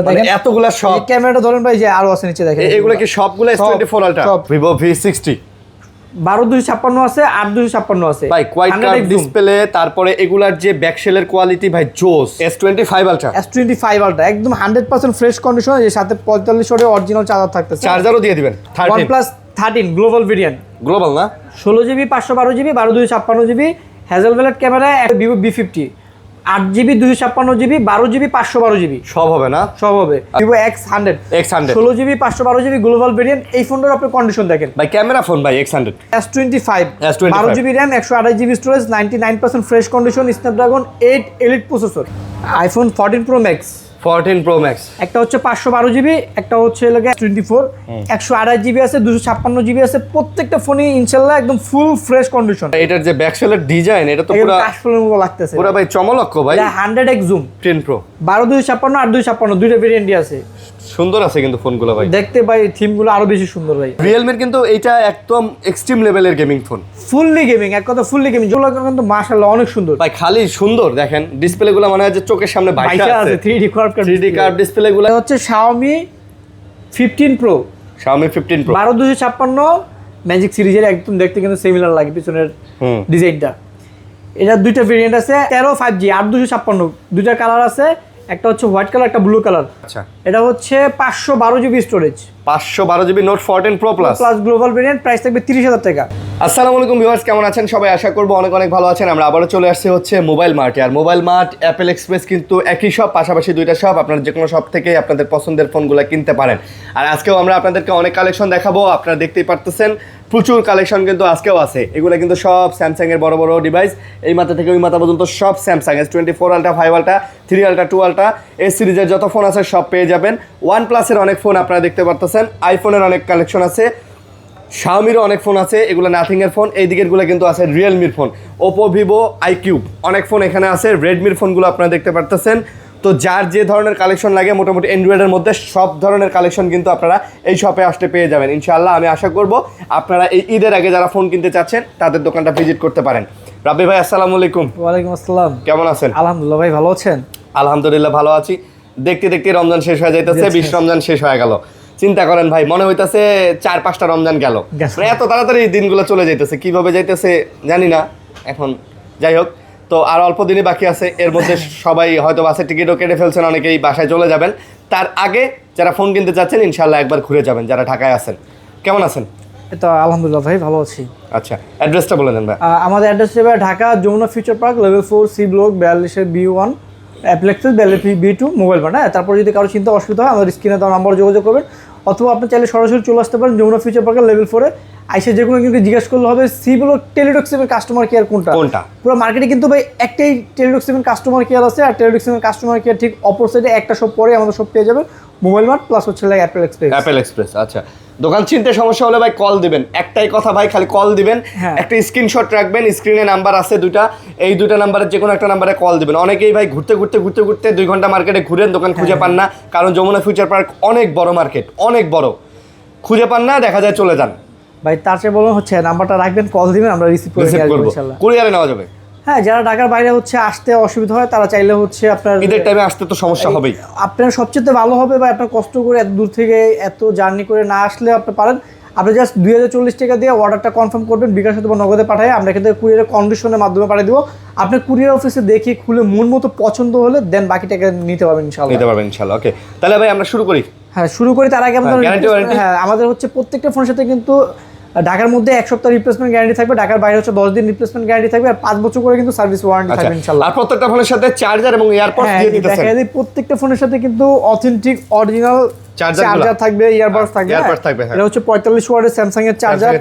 মানে এতগুলা সব ক্যামেরাটা ধরেন ভাই, যে আরো আছে নিচে দেখেন, এগুলো কি সবগুলো S24 আলট্রা Vivo V60 12-256 আছে, 8-256 আছে ভাই, কোয়াইট কার্ভ ডিসপ্লে, তারপরে এগুলার যে ব্যাকশেলের কোয়ালিটি ভাই জোস। S25 আলট্রা একদম 100% ফ্রেশ কন্ডিশন, এর সাথে 45 ওয়াটের অরিজিনাল চার্জার থাকতেছে, চার্জারও দিয়ে দিবেন। OnePlus 13 গ্লোবাল ভেরিয়েন্ট, গ্লোবাল না, 16GB 512GB 12-256GB হ্যাজেলভেলেট camera, Vivo B50 8GB 256GB 12GB 512GB সব হবে না, সব হবে। Vivo X100 16GB 512GB global variant, এই ফোনটার আপনি কন্ডিশন দেখেন ভাই ক্যামেরা ফোন ভাই S100 S25 12GB RAM 128GB storage 99% fresh condition, Snapdragon 8 elite processor, iPhone 14 Pro Max একটা হচ্ছে 512GB, একটা হচ্ছে লাগে 24 128GB আছে, 256GB আছে, প্রত্যেকটা ফোনই ইনশাআল্লাহ একদম ফুল ফ্রেশ কন্ডিশন। এটার যে ব্যাকশেলের ডিজাইন, এটা তো পুরো কাশফুলের মতো লাগতেছে, পুরো ভাই চমলক্ষ ভাই। এটা 100x জুম 10 Pro 12-256 8-256 দুইটা ভেরিয়েন্টই আছে, সুন্দর আছে কিন্তু ফোনগুলো ভাই দেখতে ভাই, থিমগুলো আরো বেশি সুন্দর ভাই। Realme কিন্তু এইটা একদম এক্সট্রিম লেভেলের গেমিং ফোন, ফুললি গেমিং, এক কথা ফুললি গেমিং, যেগুলো কিন্তু মাশাআল্লাহ অনেক সুন্দর ভাই। খালি সুন্দর দেখেন ডিসপ্লেগুলো, মনে হয় যে চোখের সামনে ভাইসা আছে, 3D কার্ভ ডিসপ্লেগুলো। হচ্ছে Xiaomi 15 Pro 12-256 ম্যাজিক সিরিজের, একদম দেখতে কিন্তু সিমিলার লাগে পিছনের ডিজাইনটা। এটা দুইটা ভেরিয়েন্ট আছে, 13 5G 8-256 দুইটা কালার আছে, একটা হচ্ছে হোয়াইট কালার, একটা ব্লু কালার। আচ্ছা, এটা হচ্ছে 512GB storage, 512GB Note 14 Pro Plus global variant, price থাকবে 30,000 টাকা। আসসালামু আলাইকুম ভিউয়ার্স, কেমন আছেন সবাই? আশা করবো অনেক অনেক ভালো আছেন। আমরা আবারও চলে আসছি হচ্ছে মোবাইল মার্টে। আর মোবাইল মার্ট, অ্যাপেল এক্সপ্রেস কিন্তু একই শপ, পাশাপাশি দুইটা শপ। আপনারা যে কোনো শপ থেকেই আপনাদের পছন্দের ফোনগুলো কিনতে পারেন। আর আজকেও আমরা আপনাদেরকে অনেক কালেকশন দেখাবো, আপনারা দেখতেই পারতেছেন প্রচুর কালেকশন কিন্তু আজকেও আছে। এগুলো কিন্তু সব স্যামসাংয়ের বড় বড় ডিভাইস, এই মাথা থেকে ওই মাথা পর্যন্ত সব Samsung S24 ultra 5 ultra 3 ultra 2 ultra, এই সিরিজের যত ফোন আছে সব পেয়ে যাবেন। OnePlus-এর অনেক ফোন আপনারা দেখতে পারতেছেন, আইফোনের অনেক কালেকশন আছে, Xiaomi-র অনেক ফোন আছে, এগুলো নাথিংয়ের ফোন। এই দিকেরগুলো কিন্তু আছে Realme-র ফোন, Oppo, Vivo, iQOO অনেক ফোন এখানে আছে। Redmi-র ফোনগুলো আপনারা দেখতে পারতেছেন। তো যার যে ধরনের কালেকশন লাগে, মোটামুটি অ্যান্ড্রয়েডের মধ্যে সব ধরনের কালেকশন কিন্তু আপনারা এই শপে আসতে পেয়ে যাবেন ইনশাআল্লাহ। আমি আশা করব আপনারা এই ঈদের আগে যারা ফোন কিনতে চাচ্ছেন তাদের দোকানটা ভিজিট করতে পারেন। রাব্বি ভাই আসসালামু আলাইকুম। ওয়ালাইকুম আসসালাম, কেমন আছেন? আলহামদুলিল্লাহ ভাই, ভালো আছেন? আলহামদুলিল্লাহ ভালো আছি। দেখতে দেখতে রমজান শেষ হয়ে যাইতেছে, 20 রমজান শেষ হয়ে গেল। চিন্তা করেন ভাই, মনে হইতেছে 4-5টা রমজান গেল, এত তাড়াতাড়ি দিনগুলো চলে যাইতেছে, কিভাবে যাইতেছে জানি না। এখন যাই হোক, তো আর অল্প দিনই বাকি আছে, এর মধ্যে সবাই হয়তো বাসের টিকিটও কেটে ফেলছেন, অনেকেই বাসায় চলে যাবেন। তার আগে যারা ফোন কিনতে চাচ্ছেন ইনশাআল্লাহ একবার ঘুরে যাবেন, যারা ঢাকায় আছেন। কেমন আছেন? তো আলহামদুলিল্লাহ ভাই, ভালো আছি। আচ্ছা, অ্যাড্রেসটা বলে দেন ভাই। আমাদের অ্যাড্রেস হবে Dhaka Jamuna future park level 4 C block 42 B1 অ্যাপ্লেক্সেস 42 B2 মোবাইল মার্ট। তারপর যদি কারো চিন্তা অসুবিধা হয় আমাদের স্ক্রিনে দেওয়া নাম্বার যোগাযোগ করবেন, অথবা আপনি চাইলে সরাসরি চলে আসতে পারেন যমুনা ফিউচার পার্কের লেভেল 4-এ। আইসে যে কোনো কিন্তু জিজ্ঞেস করলে হবে সি ব্লক টেলিডক্সিমের কাস্টমার কেয়ার কোনটা। পুরো মার্কেটে কিন্তু ভাই একটাই টেলিডক্সিমের কাস্টমার কেয়ার আছে, আর টেলিডক্সিমের কাস্টমার কেয়ার ঠিক অপোজিটে একটা শপ পরে আমাদের শপ পেয়ে যাবে, মোবাইল মার্ট প্লাস হচ্ছে অ্যাপেল এক্সপ্রেস। আচ্ছা, দোকান চিনতে সমস্যা হলে ভাই কল দিবেন, একটাই কথা ভাই, খালি কল দিবেন, একটা স্ক্রিনশট রাখবেন, স্ক্রিনে নাম্বার আছে দুইটা, এই দুইটা নাম্বারের যে কোনো একটা নাম্বারে কল দিবেন। অনেকেই ভাই ঘুরতে 2 ঘন্টা মার্কেটে ঘুরেন, দোকান খুঁজে পান না, কারণ যমুনা ফিউচার পার্ক অনেক বড় মার্কেট, অনেক বড়, খুঁজে পান না, দেখা যায় চলে যান। ভাই তার চেয়ে বলুন হচ্ছে নাম্বারটা রাখবেন, কল দিবেন, আমরা রিসিভ করে ইনশাআল্লাহ। কুরিয়ারে নেওয়া যাবে। হ্যাঁ, যারা ঢাকার বাইরে হচ্ছে আসতে অসুবিধা হয় তারা চাইলে হচ্ছে আপনার ঈদের টাইমে আসতে তো সমস্যা হবেই, আপনার সবচেয়ে ভালো হবে বা আপনার কষ্ট করে এত দূর থেকে এত জার্নি করে না আসলে আপনি পারেন, আপনি জাস্ট 2040 টাকা দিয়ে অর্ডারটা কনফার্ম করবেন, বিকাশ অথবা নগদে পাঠায়, আমরা এখান থেকে কুরিয়ারের কন্ডিশনের মাধ্যমে পাঠিয়ে দেবো। আপনি কুরিয়ার অফিসে দেখে খুলে মন মতো পছন্দ হলে দেন বাকি টাকা নিতে পারবেন ইনশাআল্লাহ। ওকে, তাহলে ভাই আমরা শুরু করি। হ্যাঁ, শুরু করি। তার আগে আমাদের হচ্ছে প্রত্যেকটা ফোনের সাথে কিন্তু ঢাকার মধ্যে 1 সপ্তাহ রিপ্লেসমেন্ট গ্যারান্টি থাকবে, ঢাকার বাইরে হচ্ছে 10 দিন রিপ্লেসমেন্ট গ্যারান্টি থাকবে, আর 5 বছর করে কিন্তু সার্ভিস ওয়ারেন্টি থাকবে ইনশাআল্লাহ। আর প্রত্যেকটা ফোনের সাথে চার্জার এবং এয়ারপডস দিয়ে দিতেছেন। দেখেন প্রত্যেকটা ফোনের সাথে কিন্তু অথেন্টিক অরিজিনাল চার্জার থাকবে, ইয়ারবাডস থাকবে। এটা হচ্ছে 45 ওয়াটের স্যামসাং এর charger.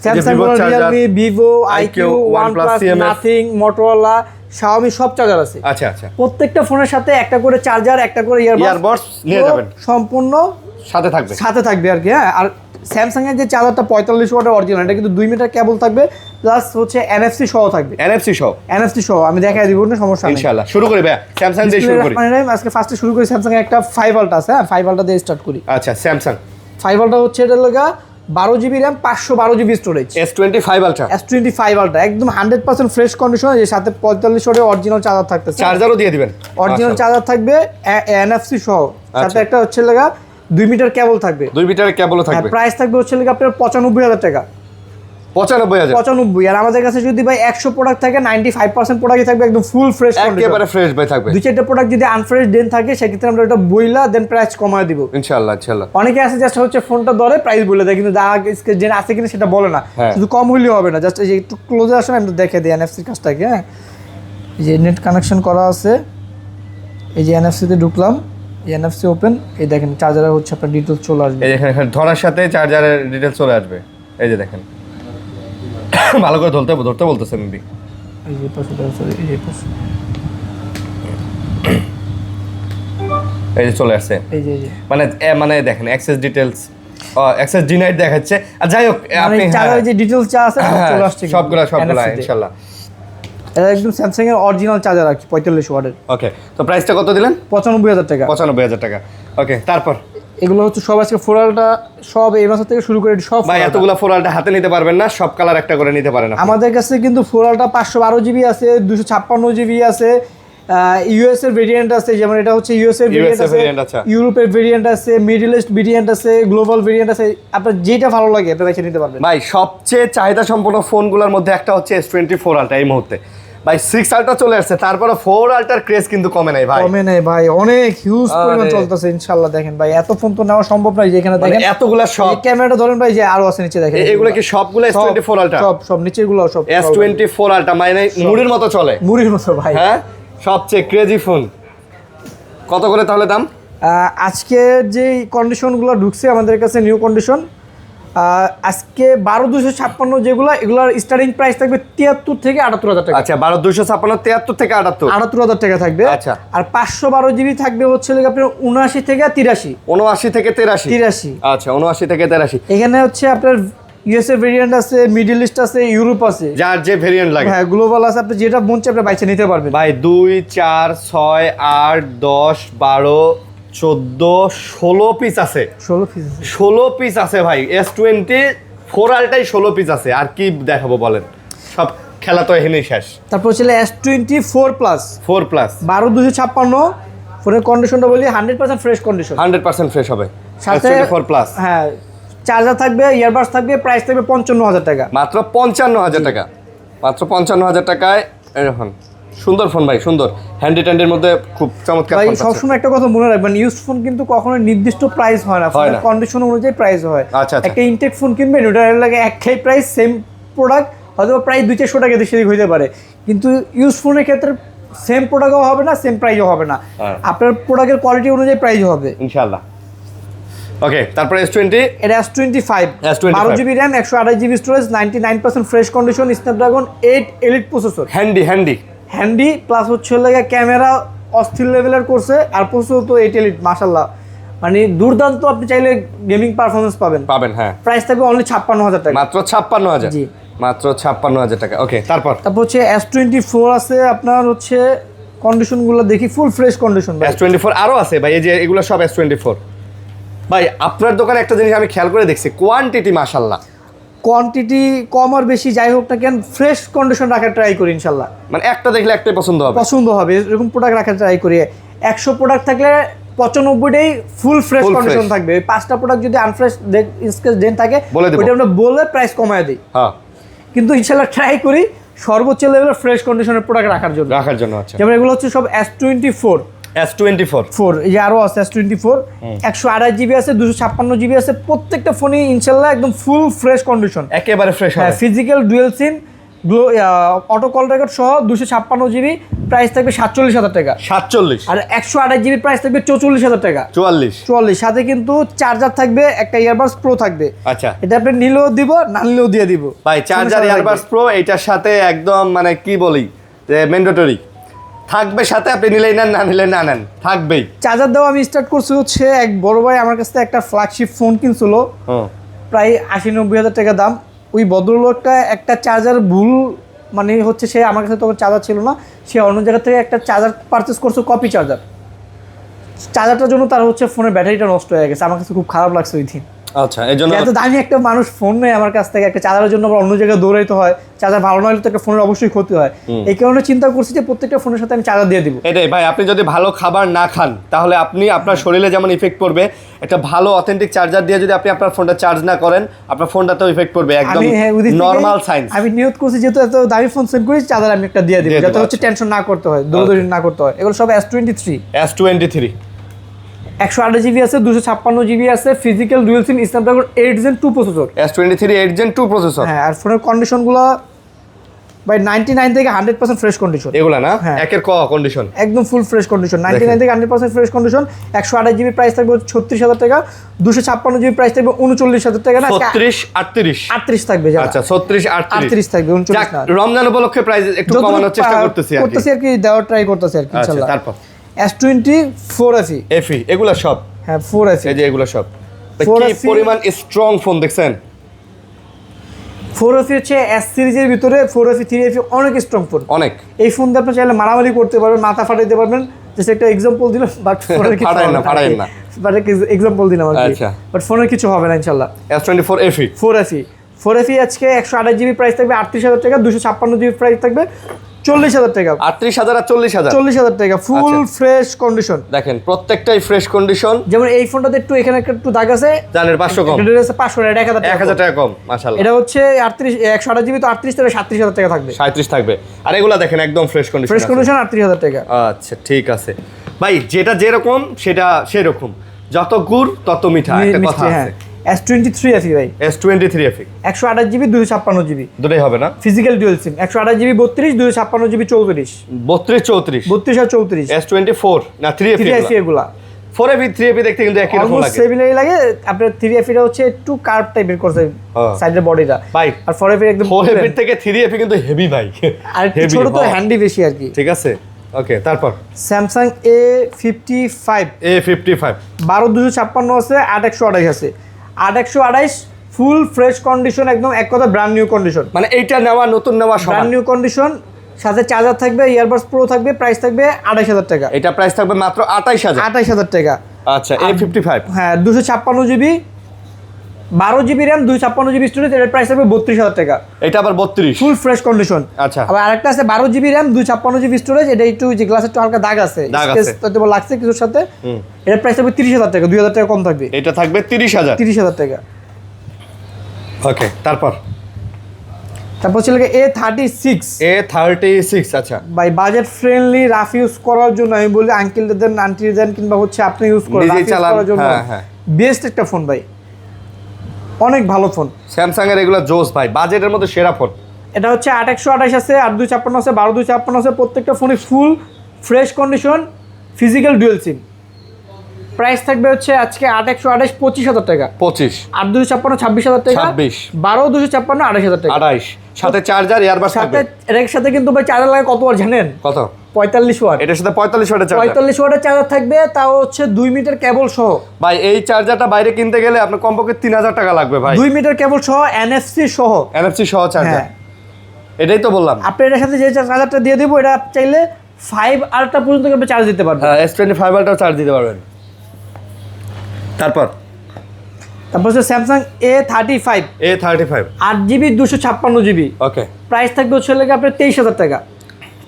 Samsung, realme, vivo, iQOO, OnePlus, Nothing, Motorola, Xiaomi সব চার্জার আছে। আচ্ছা আচ্ছা, প্রত্যেকটা ফোনের সাথে একটা করে চার্জার, একটা করে ইয়ারবাডস নিয়ে যাবেন, সম্পূর্ণ সাথে থাকবে আর কি। হ্যাঁ, আর স্যামসাং এর যে চার্জারটা 45 ওয়াটের অরিজিনাল, এটা কিন্তু 2 মিটার কেবল থাকবে, প্লাস হচ্ছে NFC সহ থাকবে। NFC সহ আমি দেখাই দিব, কোনো সমস্যা নেই ইনশাআল্লাহ। শুরু করি ভাই, স্যামসাং দিয়ে শুরু করি। আজকে ফার্স্টে শুরু করি স্যামসাং এর একটা 5 আলট্রা আছে। হ্যাঁ, 5 আলট্রা দিয়ে স্টার্ট করি। আচ্ছা, স্যামসাং 5 আলট্রা হচ্ছে এটা লাগা 12GB RAM 512GB storage, S25 ultra একদম 100% ফ্রেশ কন্ডিশন, এর সাথে 45 ওয়াটের অরিজিনাল চার্জার থাকতেছে, চার্জারও দিয়ে দিবেন, অরিজিনাল চার্জার থাকবে NFC সহ। সাথে একটা হচ্ছে লাগা 2 মিটার কেবল থাকবে, 2 মিটারের কেবলও থাকবে। প্রাইস থাকবে হচ্ছে লাগা আপনার 95,000 টাকা। 95,000। আর আমাদের কাছে যদি ভাই 100 প্রোডাক্ট থাকে 95% প্রোডাক্টই থাকবে একদম ফুল ফ্রেশ কন্ডিশন, একেবারে ফ্রেশ ভাই থাকবে। 2-4টা প্রোডাক্ট যদি আনফ্রেশ দেন থাকে সেক্ষেত্রে আমরা এটা বইলা দেন প্রাইস কমায় দিব ইনশাআল্লাহ ইনশাআল্লাহ। অনেকে আছে জাস্ট হচ্ছে ফোনটা ধরে প্রাইস বলে দেয়, কিন্তু যা যে আছে কিনা সেটা বলে না, শুধু কম হইলেও হবে না। জাস্ট এই যে একটু ক্লোজে আসেন আমি দেখে দিই এনএফসির কাজটাকে। হ্যাঁ, এই যে নেট কানেকশন করা আছে, এই যে এনএফসিতে ঢুকলাম, এই এনএফসি ওপেন, এই দেখেন চার্জারের হচ্ছে আপনার ডিটেলস চলে আসবে, এই দেখেন এখানে ধরার সাথে চার্জারের ডিটেইলস চলে আসবে। এই যে দেখেন ভালো করে ধরতে বলতেছেন দিদি। এই যে পাশে সরি এই যে পাশে এই যে চলে আসছে, এই যে মানে দেখেন অ্যাক্সেস ডিটেইলস, অ্যাক্সেস ডিনাইট দেখাচ্ছে। আর যাই হোক মানে আপনি চার্জারের যে ডিটেলস যা আছে সব চলে আসছে সবগুলা NFC তে। ইনশাআল্লাহ। এটা একদম স্যামসাং এর অরিজিনাল চার্জার আর কি 45 ওয়াটের। ওকে, তো প্রাইসটা কত দিলেন? 95,000 টাকা। 95,000 টাকা। ওকে, তারপর এগুলো হচ্ছে সব আজকে ফোরালটা সব এই মাস থেকে শুরু করে সব ভাই এতগুলা ফোরালটা হাতে নিতে পারবেন না, সব কালার একটা করে নিতে পারেন আপনি। আমাদের কাছে কিন্তু ফোরালটা 512 জিবি আছে, 256 জিবি আছে, ইউএস এর ভেরিয়েন্ট আছে, যেমন এটা হচ্ছে ইউএস এর ভেরিয়েন্ট আছে, ইউরোপের ভেরিয়েন্ট আছে, মিডল ইস্ট ভেরিয়েন্ট আছে, গ্লোবাল ভেরিয়েন্ট আছে, আপনার যেটা ভালো লাগে আপনি বেছে নিতে পারবেন। ভাই সবচেয়ে চাহিদা সম্পন্ন ফোনগুলোর মধ্যে একটা হচ্ছে S24 আলট্রা এই মুহূর্তে। ভাই 6 আলট্রা চলে আসছে, তারপরে 4 আলট্রার ক্রেজ কিন্তু কমে নাই ভাই, কমে নাই ভাই, অনেক হিউজ পরিমাণ চলতেছে ইনশাআল্লাহ। দেখেন ভাই এত ফোন তো নেওয়া সম্ভব নয়, যেখানে দেখেন এতগুলা সব এই ক্যামেরাটা ধরেন ভাই যে আরো আছে নিচে দেখেন, এগুলো কি সবগুলো S24 আলট্রা? সব নিচের গুলো সব S24 আলট্রা মানে মুড়ির মতো চলে, মুড়ির মতো ভাই। হ্যাঁ, সবচেয়ে ক্রেজি ফোন। কত করে তাহলে দাম? আজকে যে কন্ডিশনগুলো ঢুকছে আমাদের কাছে নিউ কন্ডিশন, আজকে 12,256 যেগুলো, এগুলোর স্টার্টিং প্রাইস থাকবে 73 থেকে 78,000 টাকা। আচ্ছা, 12,256 73 থেকে 78,000 টাকা থাকবে। আচ্ছা, আর 512 জিবি থাকবে হচ্ছে আপনার 79 থেকে 83। 79 থেকে 83। আচ্ছা, 79 থেকে 83। এখানে হচ্ছে আপনার ইউএস এর ভেরিয়েন্ট আছে, মিডল ইস্ট আছে, ইউরোপ আছে, যার যে ভেরিয়েন্ট লাগে। হ্যাঁ, গ্লোবাল আছে, আপনি যেটা মন চায় আপনি বাইচে নিতে পারবেন ভাই 2 4 6 8 10 12 14 16 পিস আছে, 16 পিস আছে ভাই। S24 আলটাই 16 পিস আছে, আর কি দেখাবো বলেন, সব খেলা তো এখানেই শেষ। তারপর ছিল S24 প্লাস 4 প্লাস 12,256। ফোনের কন্ডিশনটা বলি 100% ফ্রেশ কন্ডিশন, 100% ফ্রেশ হবে। সাথে S24 প্লাস, হ্যাঁ, চার্জার থাকবে, ইয়ারবাডস থাকবে, প্রাইস থাকবে 55,000 টাকা। মাত্র 55,000 টাকা, মাত্র 55,000 টাকায় এরকম সুন্দর ফোন ভাই, সুন্দর হ্যান্ডি ট্যান্ডির মধ্যে খুব চমৎকার ভাই ফোন। সবসময় একটা কথা মনে রাখবেন, ইউজ ফোন কিন্তু কখনো নির্দিষ্ট প্রাইস হয় না, ফোনের কন্ডিশন অনুযায়ী প্রাইস হয়। আচ্ছা, একটা ইনটেক ফোন কিনবেন, ওটার লাগে একই প্রাইস, সেম প্রোডাক্ট, হয়তো প্রাইস 200-400 টাকা বেশি হইতে পারে, কিন্তু ইউজ ফোনের ক্ষেত্রে সেম প্রোডাক্টও হবে না, সেম প্রাইসও হবে না, আপনার প্রোডাক্টের কোয়ালিটি অনুযায়ী প্রাইস হবে ইনশাআল্লাহ। ওকে, তারপরে S20, এটা S25 12 GB RAM, 128 GB storage, 99% fresh condition, Snapdragon 8 elite processor, handy plus হচ্ছে লাগে ক্যামেরা অস্থির লেভেলের করছে, আর প্রসেসর তো 8 এলিট, মাশাআল্লাহ, মানে দুর্দান্ত। আপনি চাইলে গেমিং পারফরম্যান্স পাবেন। হ্যাঁ, প্রাইস থাকবে অনলি 56,000 টাকা, মাত্র 56,000। জি, মাত্র 56,000 টাকা। ওকে, তারপর হচ্ছে S24 আছে, আপনার হচ্ছে কন্ডিশনগুলো দেখি ফুল ফ্রেশ কন্ডিশন। S24 আরো আছে ভাই, এই যে এগুলো সব S24 ভাই। আপনার দোকানে একটা জিনিস আমি খেয়াল করে দেখছি, কোয়ান্টিটি মাশাআল্লাহ, কোয়ান্টিটি কম আর বেশি যাই হোক না কেন, ফ্রেশ কন্ডিশন রাখার ট্রাই করি ইনশাআল্লাহ। মানে একটা দেখলে একটাই পছন্দ হবে, এরকম প্রোডাক্ট রাখার ট্রাই করি। 100 প্রোডাক্ট থাকলে 95টাই ফুল ফ্রেশ কন্ডিশন থাকবে। 5টা প্রোডাক্ট যদি আনফ্রেশ স্কেচ ডেন থাকে ওইটা আমরা বলে প্রাইস কমায় দিই। হ্যাঁ, কিন্তু ইনশাআল্লাহ ট্রাই করি সর্বোচ্চ লেভেলের ফ্রেশ কন্ডিশনের প্রোডাক্ট রাখার জন্য। আচ্ছা, যেমন এগুলো হচ্ছে সব S24 এই যে আরো আছে S24, 128 জিবি আছে, 256 জিবি আছে, প্রত্যেকটা ফোনই ইনশাআল্লাহ একদম ফুল ফ্রেশ কন্ডিশন, একেবারে ফ্রেশ হবে। ফিজিক্যাল ডুয়াল সিম, অটো কল রেকর্ড সহ 256 জিবি, প্রাইস থাকবে 47,000 টাকা। 47। আর 128 জিবি প্রাইস থাকবে 44,000 টাকা। 44 সাথে কিন্তু চার্জার থাকবে, একটা ইয়ারবাডস প্রো থাকবে। আচ্ছা, এটা আপনি নিলেও দিব, না নিলেও দিয়ে দিব ভাই। চার্জার ইয়ারবাডস প্রো এটার সাথে একদম মানে কি বলি যে ম্যান্ডেটরি থাকবে, সাথে আপনি নিলেই নেন, না নিলে না নেন, থাকবেই। চার্জার দেওয়া আমি স্টার্ট করছি হচ্ছে এক বড় ভাই আমার কাছ থেকে একটা ফ্ল্যাগশিপ ফোন কিনছিল, প্রায় 80-90 হাজার টাকা দাম। ওই ভদ্রলোকটা একটা চার্জার ভুল, মানে হচ্ছে সে আমার কাছে তখন চার্জার ছিল না, সে অন্য জায়গা থেকে একটা চার্জার পারচেস করছে, কপি চার্জারটার জন্য তার হচ্ছে ফোনের ব্যাটারিটা নষ্ট হয়ে গেছে। আমার কাছে খুব খারাপ লাগছে ওই দিন। আচ্ছা, এই জন্য এত দামি একটা মানুষ ফোন নেয় আমার কাছ থেকে, একটা চার্জারের জন্য আবার অন্য জায়গায় দৌড়াইতে হয়, চার্জার ভালো না হলে তো একটা ফোনের অবশ্যই ক্ষতি হয়। এই কারণে চিন্তা করছি যে প্রত্যেকটা ফোনের সাথে আমি চার্জার দিয়ে দিব। এটাই ভাই, আপনি যদি ভালো খাবার না খান তাহলে আপনি আপনার শরীরে যেমন ইফেক্ট পড়বে, একটা ভালো অথেন্টিক চার্জার দিয়ে যদি আপনি আপনার ফোনটা চার্জ না করেন, আপনার ফোনটাতেও ইফেক্ট পড়বে, একদম নরমাল সাইন্স। আমি নিয়ত করছি যেহেতু এত দামি ফোন সেল করি, চার্জার আমি একটা দিয়ে দিব, যাতে হচ্ছে টেনশন না করতে হয়, দৌড়দৌড়ি না করতে হয়। এগুলো সব S23 128 জিবি আছে, 256 জিবি আছে, ফিজিক্যাল ডুয়াল সিম Snapdragon 8 Gen 2 processor. S23 8 Gen 2 processor. হ্যাঁ, আর ফোনের কন্ডিশনগুলো ভাই 99 থেকে 100% ফ্রেশ কন্ডিশন। এগুলা না হ্যাঁ। একের ক কন্ডিশন, একদম ফুল ফ্রেশ কন্ডিশন, 99 থেকে 100% ফ্রেশ কন্ডিশন। 128 জিবি প্রাইস থাকবে 36,000 টাকা, 256 জিবি প্রাইস থাকবে 39,000 টাকা না, 36 38 38 থাকবে। আচ্ছা 36 38 থাকবে, 39 না। রমজান উপলক্ষে প্রাইস একটু কমানোর চেষ্টা করতেছি আর কি দেওয়ার ট্রাই করতেছি আর কি আচ্ছা, ইনশাআল্লাহ। তারপর S24 FE এগুলা সব, হ্যাঁ 4 এই যে এগুলা সব 4 কি পরিমাণ স্ট্রং ফোন দেখছেন। 4 হচ্ছে S সিরিজের ভিতরে 4 3 অনেক স্ট্রং ফোন, অনেক। এই ফোন দিয়ে আপনি চাইলে মারামারি করতে পারবেন, মাথা ফাটাইতে পারবেন। জাস্ট একটা এক্সাম্পল দিলাম, বাট ফোনের কিছু ফাটাইন না, ফাটাইন না, বাট এক্সাম্পল দিলাম আর কি। আচ্ছা, বাট ফোনের কিছু হবে না ইনশাআল্লাহ। S24 FE 4 আজকে 128 জিবি প্রাইস থাকবে 38,000 টাকা, 256 জিবি প্রাইস থাকবে 40,000 টাকা। 38,000 আর 40,000 40,000 টাকা ফুল ফ্রেশ কন্ডিশন। দেখেন প্রত্যেকটাই ফ্রেশ কন্ডিশন। যেমন এই ফোনটাতে একটু এখানে একটু দাগ আছে, জানেন 500 কম, এটা আছে 500 টাকা, 1000 টাকা কম মাশাআল্লাহ। এটা হচ্ছে 128 জিবি তো 38 থেকে 37,000 টাকা থাকবে, 37 থাকবে। আর এগুলা দেখেন একদম ফ্রেশ কন্ডিশন, ফ্রেশ কন্ডিশন 38,000 টাকা। আচ্ছা ঠিক আছে ভাই, যেটা যেরকম সেটা সেরকম, যত গুড় তত মিঠা, একটা কথা আছে। S23 FE ভাই, S23 FE 128 জিবি 256 জিবি দুটোই হবে না, ফিজিক্যাল ডুয়াল সিম। 128 জিবি 32, 256 জিবি 34, 32 34 32 আর 34 S24 না 3 FE এগুলা 4 FE 3 FE দেখতে কিন্তু একই রকম অলমোস্ট লাগে, সিমিলারই লাগে। আপনার 3 FE টা হচ্ছে একটু কার্ভ টাইপের করছে সাইডের বডিটা ভাই, আর 4 FE একদম 4 FE থেকে 3 FE কিন্তু হেভি ভাই, আর একটু ছোট তো হ্যান্ডি বেশি আর কি। ঠিক আছে ওকে। তারপর স্যামসাং A55 12256 আছে, 8128 আছে। 8128 ফুল ফ্রেশ কন্ডিশন, একদম এক কথা ব্র্যান্ড নিউ কন্ডিশন, মানে এইটা নেওয়া নতুন নেওয়া সমান, ব্র্যান্ড নিউ কন্ডিশন। সাথে চার্জার থাকবে, ইয়ারবাডস প্রো থাকবে, প্রাইস থাকবে 28,000 টাকা। এটা প্রাইস থাকবে মাত্র 28,000 টাকা। আচ্ছা A55 হ্যাঁ 256 GB 12 GB RAM 256 GB storage, এর প্রাইস থাকবে 32,000 টাকা। এটা আবার 32 ফুল ফ্রেশ কন্ডিশন। আচ্ছা, আবার আরেকটা আছে 12 জিবি র্যাম 256 জিবি স্টোরেজ, এটা একটু যে গ্লাসের একটু হালকা দাগ আছে, হয়তো লাগছে কিছুর সাথে, এর প্রাইস থাকবে 30,000 টাকা, 2,000 টাকা কম থাকবে। এটা থাকবে 30,000 টাকা। ওকে। তারপর ছিল A36 আচ্ছা ভাই, বাজেট ফ্রেন্ডলি, রাফ ইউজ করার জন্য আমি বলি আঙ্কেলদের দেন, আন্টিদের দেন, কিংবা হচ্ছে আপনি ইউজ করেন করার জন্য বেস্ট একটা ফোন ভাই, অনেক ভালো ফোন। স্যামসাং এর এগুলো জোস ভাই, বাজেটের মধ্যে সেরা ফোন। এটা হচ্ছে 8128 আছে, 8256 আছে, 12256 আছে, প্রত্যেকটা ফোনই full fresh condition, physical dual SIM. Price থাকবে হচ্ছে আজকে 8128 25,000 টাকা, 25 8256 26,000 টাকা, 26 12 256 28,000 টাকা, 28 সাথে চার্জার ইয়ারবাডস সাথে থাকবে। এর সাথে কিন্তু ভাই চার্জার লাগে কত ওয়াট জানেন? কত? 45 ওয়াট। এটার সাথে 45 ওয়াটের চার্জার, 45 ওয়াটের চার্জার থাকবে, তাও হচ্ছে 2 মিটার কেবল সহ। ভাই এই চার্জারটা বাইরে কিনতে গেলে আপনার কমপক্ষে 3,000 টাকা লাগবে ভাই, 2 মিটার কেবল সহ, NFC সহ, NFC সহ চার্জার। হ্যাঁ। এটাই তো বললাম, আপনি এর সাথে যে চার্জারটা দিয়ে দেবো, এটা চাইলে 5 আলট্রা পর্যন্ত আপনি চার্জ দিতে পারবেন। হ্যাঁ S25 আলট্রাও চার্জ দিতে পারবেন। তারপর হচ্ছে স্যামসাং A35 8 জিবি 256 জিবি, ওকে। প্রাইস থাকবে হচ্ছে লাগে আপনার 23,000 টাকা।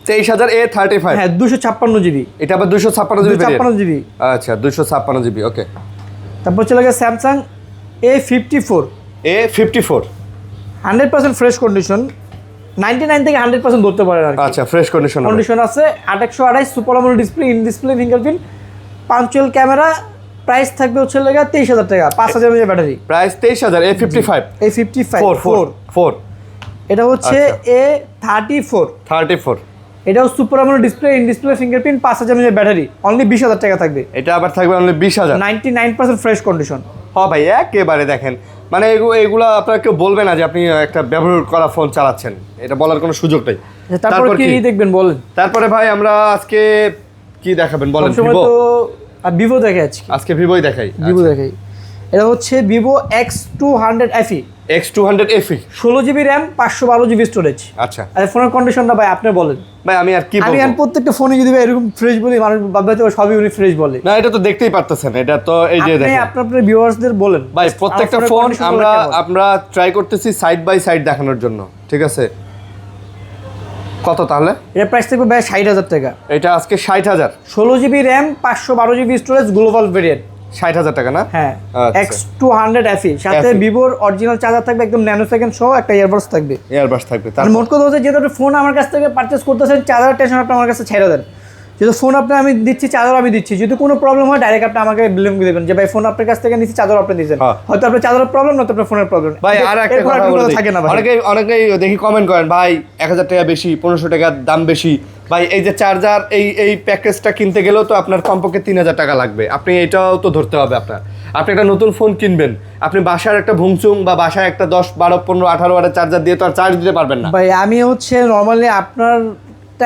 23,000 A35, হ্যাঁ 256 জিবি, এটা আবার 256 জিবি, 256 জিবি। আচ্ছা 256 জিবি ওকে। তারপর হচ্ছে লাগে স্যামসাং A54 100% ফ্রেশ কন্ডিশন, 99 থেকে 100% ধরতে পারেন আর কি। আচ্ছা ফ্রেশ কন্ডিশন আছে, 8128 super AMOLED display, in display fingerprint, punctual camera. Price থাকবে হচ্ছে লাগে 23,000 টাকা, 5,000 mAh ব্যাটারি। প্রাইস 23,000 A55 4 এটা হচ্ছে A34 এটাও super AMOLED display, in display fingerprint, 5,000 mAh battery, only 20,000 টাকা থাকবে। এটা আবার থাকবে অনলি 20,000, 99% ফ্রেশ কন্ডিশন। হ্যাঁ ভাই একেবারে দেখেন, মানে এগুলো আপনারা কেউ বলবে না যে আপনি একটা ব্যবহার করা ফোন চালাচ্ছেন, এটা বলার কোনো সুযোগ নেই। তারপর কি দেখবেন বলেন? তারপরে ভাই আমরা আজকে কি দেখাবেন বলেন? ভিভো তো ভিভো দেখে আজকে ভিভোই দেখাই। ভিভো দেখাই। এটা হচ্ছে Vivo X200 FE X200 FE 16 GB RAM 512 GB storage. আচ্ছা আর ফোনের কন্ডিশনটা ভাই আপনি বলেন। ভাই আমি আর কি আমি বলবো, আর প্রত্যেকটা ফোনে যদি ভাই এরকম ফ্রেশ বলি মানুষ ভাববে তো সবই উনি ফ্রেশ বলে। না এটা তো দেখতেই পারতেছেন, এটা তো এই যে আপনি দেখেন আপনার ভিউয়ার্সদের বলেন ভাই প্রত্যেকটা আমার ফোন ফোনের condition গুলো কেমন। আমরা ট্রাই করতেছি সাইড বাই সাইড দেখানোর জন্য, ঠিক আছে। কত তাহলে এর প্রাইস থাকবে ভাই 60,000 টাকা। এটা আজকে 60,000, 16 GB RAM 512 GB storage global variant. 60,000 টাকা না? হ্যাঁ আচ্ছা। X200 FE সাথে FE ভিভোর অরিজিনাল চার্জার থাকবে একদম ন্যানো সেকেন্ড সহ, একটা ইয়ারবাডস থাকবে। এয়ারবাস থাকবে। আর তারপর মোট কথা হচ্ছে যেহেতু আপনি ফোন আমার কাছ থেকে পারচেস করতেছেন, চার্জার টেনশন আপনি আমার কাছে ছেড়ে দেন। যেহেতু ফোন আপনি আমি দিচ্ছি, চার্জার আমি দিচ্ছি, যদি কোনো প্রবলেম হয় ডাইরেক্ট আপনি আমাকে বিলিং দেবেন যে ভাই ফোন আপনার কাছ থেকে নিচ্ছি, চার্জার আপনি দিয়েছেন। হ্যাঁ। হয়তো আপনার চার্জারের প্রবলেম না তো আপনার ফোনের প্রবলেম। ভাই আর একটা কথা বলে দিই, থাকে না ভাই। অনেকেই দেখি কমেন্ট করেন ভাই 1000 টাকা বেশি, 1500 টাকা দাম বেশি। ভাই এই যে চার্জার এই প্যাকেজটা কিনতে গেলেও তো আপনার কমপক্ষে 3000 টাকা লাগবে, আপনি এটাও তো ধরতে হবে আপনার। আপনি একটা নতুন ফোন কিনবেন, আপনি বাসার একটা ভুংচুং বা বাসায় একটা 10 12 15 18 ওয়াটের চার্জার দিয়ে তো আর চার্জ দিতে পারবেন না। ভাই আমি হচ্ছে নর্মালি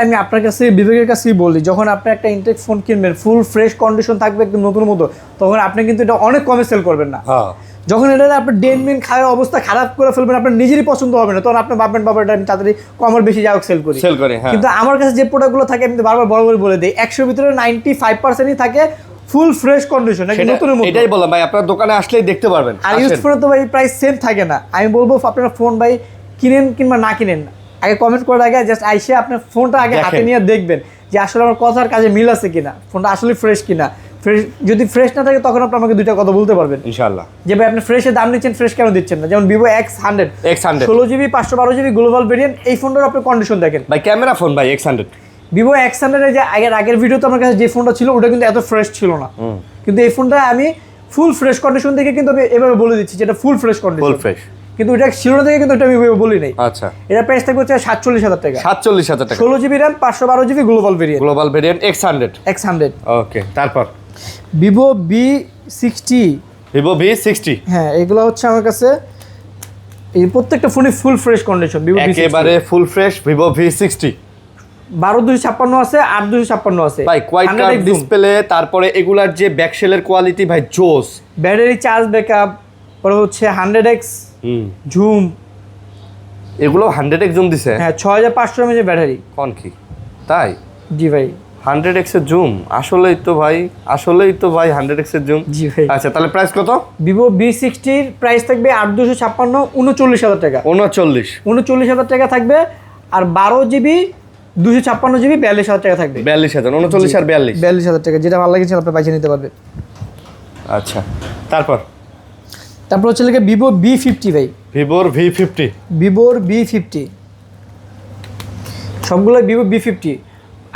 আমি আপনার কাছে বিবেকের কাছেই বলি, যখন আপনি একটা ইনটেক ফোন কিনবেন ফুল ফ্রেশ কন্ডিশন থাকবে একদম নতুন মতো, তখন আপনি কিন্তু এটা অনেক কমে সেল করবেন না। হ্যাঁ যখন এটা আপনি ডেনমিন খায় অবস্থা খারাপ করে ফেলবেন, আপনার নিজেরই পছন্দ হবে না, তখন আপনি ভাববেন বাবা এটা আমি তাড়াতাড়ি কমার বেশি যাই হোক সেল করি। হ্যাঁ। কিন্তু আমার কাছে যে প্রোডাক্টগুলো থাকে আমি তো বারবার বড় করে বলে দিই, 100 ভিতরে 95%ই থাকে ফুল ফ্রেশ কন্ডিশন একদম নতুনের মতো। এটাই বললাম ভাই, আপনার দোকানে আসলেই দেখতে পারবেন। আর ইউজ ফোনে তো ভাই প্রাইস সেম থাকে না। আমি বলবো আপনারা ফোন ভাই কিনেন কিংবা না কিনেন, আগে কমেন্ট করার আগে জাস্ট আইসে আপনার ফোনটা আগে হাতে নিয়ে দেখবেন যে আসলে আমার কথার কাজে মিল আছে কিনা, ফোনটা আসলে ফ্রেশ কিনা। ফ্রেশ যদি ফ্রেশ না থাকে তখন আপনি আমাকে দুইটা কথা বলতে পারবেন ইনশাআল্লাহ যে ভাই আপনি ফ্রেশের দাম নিচ্ছেন, ফ্রেশ কেন দিচ্ছেন না। যেমন Vivo X100 16 GB 512 GB global variant, এই ফোনটার আপনি কন্ডিশন দেখেন ভাই। ক্যামেরা ফোন ভাই X100, ভিভো X100 এর যে আগের ভিডিওতে আমার কাছে যে ফোনটা ছিল ওটা কিন্তু এত ফ্রেশ ছিল না, কিন্তু এই ফোনটা আমি ফুল ফ্রেশ কন্ডিশন দেখে কিন্তু আমি এভাবে বলে দিচ্ছি যে এটা ফুল ফ্রেশ কন্ডিশন, ফুল ফ্রেশ। কিন্তু এটা ছিল না দেখে কিন্তু এটা আমি বলি নাই। আচ্ছা এটা প্রাইস থাকবে হচ্ছে 47,000 টাকা। 47,000 টাকা, 16 GB RAM 512 GB global variant, global variant X100। ওকে তারপর ভিভো V60, ভিভো V60। হ্যাঁ এগুলো হচ্ছে আমার কাছে এই প্রত্যেকটা ফোনে ফুল ফ্রেশ কন্ডিশন। ভিভো একেবারে ফুল ফ্রেশ ভিভো V60 12,256 আছে, 8,256 আছে ভাই। কোয়াইট কার্ভ ডিসপ্লে, তারপরে এগুলার যে ব্যাকশেলের কোয়ালিটি ভাই জোস। ব্যাটারি চার্জ ব্যাকআপ, পরে হচ্ছে 100x জুম, এগুলো 100x জুম দিছে। হ্যাঁ 6500 mAh এর ব্যাটারি। কোন কি তাই? জি ভাই 100x এর জুম, আসলেই তো ভাই 100x এর জুম। জি ভাই। আচ্ছা তাহলে প্রাইস কত? ভিভো V60 এর প্রাইস থাকবে 8,256 39,000 টাকা। 39,000 টাকা থাকবে। আর 12 GB 256 GB 42,000 টাকা থাকবে। 42,000, 39 আর 42। 42,000 টাকা, যেটা ভালো লাগে আপনি পাইছে নিতে পারবে। আচ্ছা তারপর হচ্ছে লাগে ভিভো V50 ভাই, ভিভোর V50। ভিভোর V50 সবগুলো Vivo V50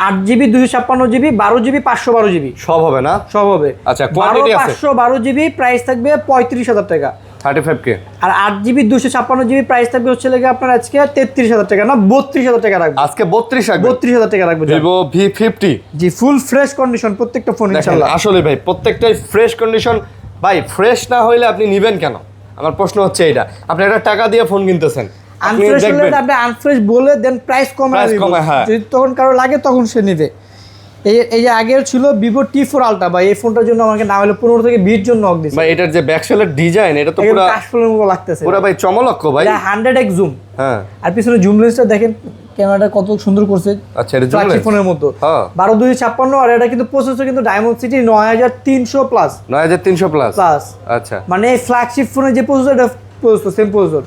8 GB 256 GB 12 GB 512 GB সব হবে না? সব হবে। আচ্ছা কোয়ান্টিটি আছে 512 GB প্রাইস থাকবে 35,000 টাকা 35K। আর 8 GB 256 GB প্রাইস থাকবে হচ্ছে লাগে আপনার আজকে 33,000 টাকা, না 32,000 টাকা রাখবো আজকে 32 রাখবে। 32,000 টাকা রাখবো ভিভো V50। জি ফুল ফ্রেশ কন্ডিশন প্রত্যেকটা ফোন ইনশাআল্লাহ। আসলে ভাই প্রত্যেকটাই ফ্রেশ কন্ডিশন ভাই। ফ্রেশ না হইলে আপনি নেবেন কেন? আমার প্রশ্ন হচ্ছে এটা। আপনি একটা টাকা দিয়ে ফোন কিনতেছেন, আপনি আনফ্রেশ হলে দেখবেন আপনি আনফ্রেশ বলে দেন প্রাইস কমায় দিব, হ্যাঁ। যদি তখন কারো লাগে তখন সে নেবে। এই যে আগের ছিল ভিভো T4 আলট্রা ভাই, এই ফোনটার জন্য আমাকে না হলে 15 থেকে 20 জন নক দিছে ভাই। এটার যে ব্যাকশেলের ডিজাইন এটা তো পুরো কাশফুলের মতো লাগতেছে পুরো ভাই চমলক্ষ ভাই। এটা 100x জুম, হ্যাঁ। আর পিছনে জুম লেন্সটা দেখেন ক্যামেরাটা কত সুন্দর করছে। আচ্ছা এটা জুম ফ্ল্যাগশিপ ফোনের মতো। হ্যাঁ 12,256 আর এটা কিন্তু প্রসেসর কিন্তু ডায়মন্ড সিটি 9300 প্লাস 9300 প্লাস। আচ্ছা মানে এই ফ্ল্যাগশিপ ফোনের যে প্রসেসর এটা প্রসেসর সেম প্রসেসর।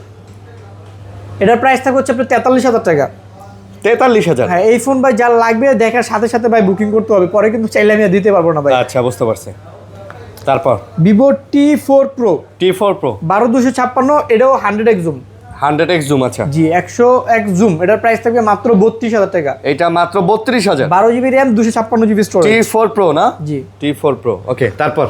এটার প্রাইস থাকবে হচ্ছে আপনার 43,000 টাকা। 43,000? হ্যাঁ এই ফোন ভাই যার লাগবে দেখার সাথে সাথে ভাই বুকিং করতে হবে, পরে কিন্তু চাইলে আমি আর দিতে পারবো না ভাই। আচ্ছা বুঝতে পারছি। তারপর Vivo T4 Pro T4 Pro 12,256, এটাও 100x জুম। 100x zoom. আচ্ছা জি 100x জুম, এটার প্রাইস থাকবে মাত্র 32,000 টাকা। এটা মাত্র 32,000। 12 GB RAM 256 GB storage. T4 Pro না? জি T4 Pro। ওকে তারপর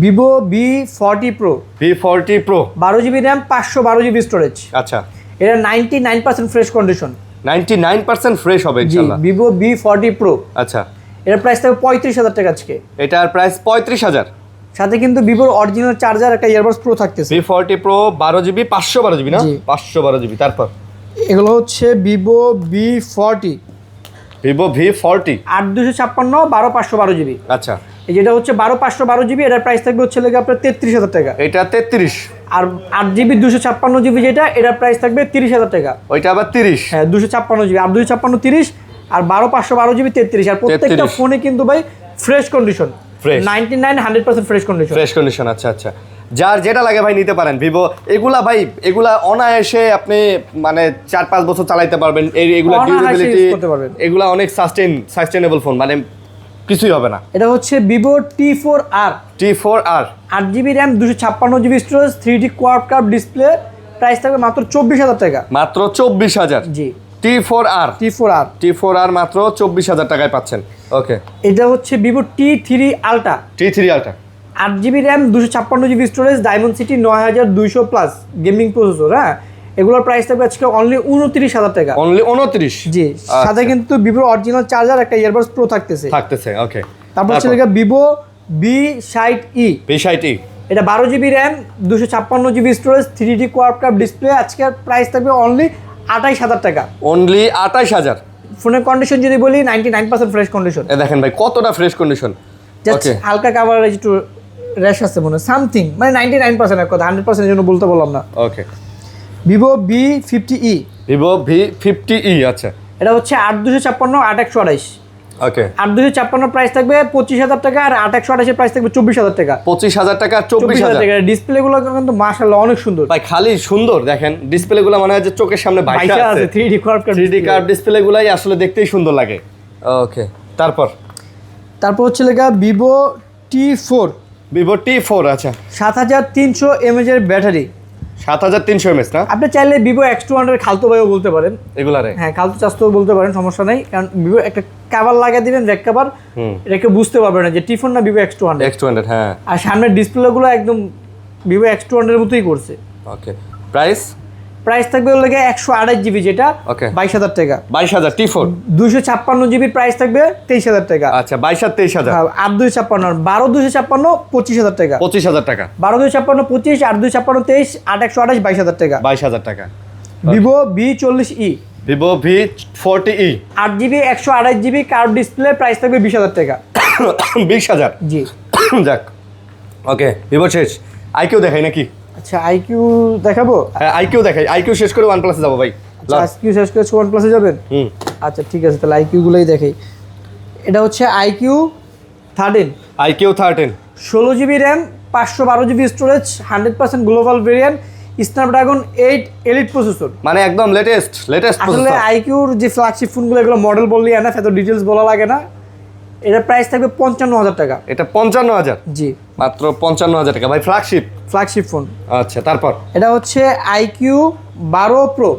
Vivo V40 Pro V40 Pro 12 GB RAM 512 GB storage. আচ্ছা এটা 99% ফ্রেশ কন্ডিশন। 99% ফ্রেশ হবে জি ইনশাআল্লাহ। ভিভো V40 Pro আচ্ছা এটার প্রাইস থাকবে 35,000 টাকা আজকে। এটার প্রাইস 35,000। সাথে কিন্তু ভিভোর অরিজিনাল চার্জার একটা ইয়ারবাডস প্রো থাকতেছে। V40 Pro 12 GB 512 GB না? জি। 512 GB। তারপর এগুলো হচ্ছে Vivo V40 Vivo V40 8,256 12,512 GB। আচ্ছা এই যেটা হচ্ছে 12512 জিবি, এটার প্রাইস থাকবে হচ্ছে লেগে আপনার 33,000 টাকা। এটা 33। আর 8 জিবি 256 জিবি যেটা, এটার প্রাইস থাকবে 30,000 টাকা। ওইটা আবার 30। হ্যাঁ 256 জিবি, আর 256 30, আর 12512 জিবি 33। আর প্রত্যেকটা 33 ফোনে কিন্তু ভাই fresh condition, Fresh। 100% fresh condition. Fresh condition, আচ্ছা আচ্ছা। যার যেটা লাগে ভাই নিতে পারেন ভিভো। এগুলা ভাই এগুলা অনায়াসে আপনি মানে 4-5 বছর চালাইতে পারবেন। এগুলা অনায়াসে ডিউরেবিলিটি, use করতে পারবেন। এগুলা অনেক সাস্টেইনেবল ফোন, মানে কিছুই হবে না। এটা হচ্ছে Vivo T4R, T4R 8 GB RAM, 256 GB storage, 3D quad curve display, price থাকবে মাত্র 24,000 টাকা। মাত্র 24,000। জি, T4R T4R মাত্র 24,000 টাকায় পাচ্ছেন। ওকে। এটা হচ্ছে Vivo T3 ultra, T3 ultra 8 GB RAM, 256 GB storage, diamond city 9200 plus gaming processor. হ্যাঁ, এগুলোর প্রাইস থাকবে আজকে অনলি 29,000 টাকা। অনলি 29। জি, সাথে কিন্তু ভিভোর অরিজিনাল চার্জার, একটা ইয়ারবাডস প্রো থাকতেছে। ওকে। তারপর হচ্ছে ভিভো V60e, V60e এটা 12 GB RAM, 256 GB storage, 3D quad curve display, আজকের প্রাইস থাকবে অনলি 28,000 টাকা। অনলি 28,000। ফোনের কন্ডিশন যদি বলি 99% ফ্রেশ কন্ডিশন। এ দেখেন ভাই কতটা ফ্রেশ কন্ডিশন। জাস্ট হালকা কাভারেজ একটু র্যাশ আছে মনে সামথিং, মানে 99% এক কথা, 100% এর জন্য বলতে বললাম না। ওকে। ভিভো V50e, ভিভো V50e আচ্ছা। এটা হচ্ছে 8256 8128। ওকে। 8256 প্রাইস থাকবে 25,000 টাকা, আর 8128 এর প্রাইস থাকবে 24,000 টাকা। 25,000 টাকা 24,000 টাকা। ডিসপ্লে গুলো কিন্তু মাশাআল্লাহ অনেক সুন্দর ভাই, খালি সুন্দর দেখেন ডিসপ্লে গুলো, মনে হয় যে চোখের সামনে ভাইসা আছে। 3D curve 3D curve display গুলাই আসলে দেখতেই সুন্দর লাগে। ওকে। তারপর হচ্ছে লেগা ভিভো T4, ভিভো T4 আচ্ছা। 7300 mAh এর ব্যাটারি, 7300 mAh না? আপনি চাইলে ভিভো X200 এর খালতো ভাইও বলতে পারেন। এগুলারে হ্যাঁ, খালতো চাস্তও বলতে পারেন, সমস্যা নাই। কারণ ভিভো একটা কভার লাগিয়ে দিবেন, ব্যাক কভার, এটাকে বুঝতে পারবে না যে T4 না ভিভো X200। X200 হ্যাঁ। আর সামনের ডিসপ্লেগুলো একদম ভিভো X200 এর মতোই করছে। ওকে। প্রাইস থাকবে ওর লাগে 128 জিবি, যেটা ওকে 22,000 টাকা। 22,000 T4। 256 জিবির প্রাইস থাকবে 23,000 টাকা। আচ্ছা 22 আর 23,000। আর 256, 12 256 25,000 টাকা। 25,000 টাকা। 12 256 25, 8 256 23, 8 128 22,000 টাকা। 22,000 টাকা। Vivo V40e, Vivo V40e 8 GB 128 GB curve display, price থাকবে 20,000 টাকা। 20,000। জি। যাক ওকে, ভিভো শেষ। আইকিউ দেখাই নাকি? আচ্ছা, আইকিউ দেখাবো। হ্যাঁ আইকিউ দেখাই, আইকিউ শেষ করে OnePlus এ যাবো ভাই। আইকিউ শেষ করে OnePlus এ যাবেন? আচ্ছা ঠিক আছে, তাহলে আইকিউ গুলোই দেখাই। এটা হচ্ছে iQOO 13, iQOO 13 16 GB RAM, 512 GB storage, 100% global variant, Snapdragon 8 elite processor. মানে একদম লেটেস্ট আসলে প্রসেসর। আইকিউর যে ফ্ল্যাগশিপ ফোনগুলো, এগুলো মডেল বললেই এনাফ, এত ডিটেলস বলা লাগে না। এটার প্রাইস থাকবে 55,000 টাকা। এটা 55,000? জি, মাত্র 55,000 টাকা ভাই, ফ্ল্যাগশিপ ফোন। আচ্ছা তারপর এটা হচ্ছে iQOO 12 pro,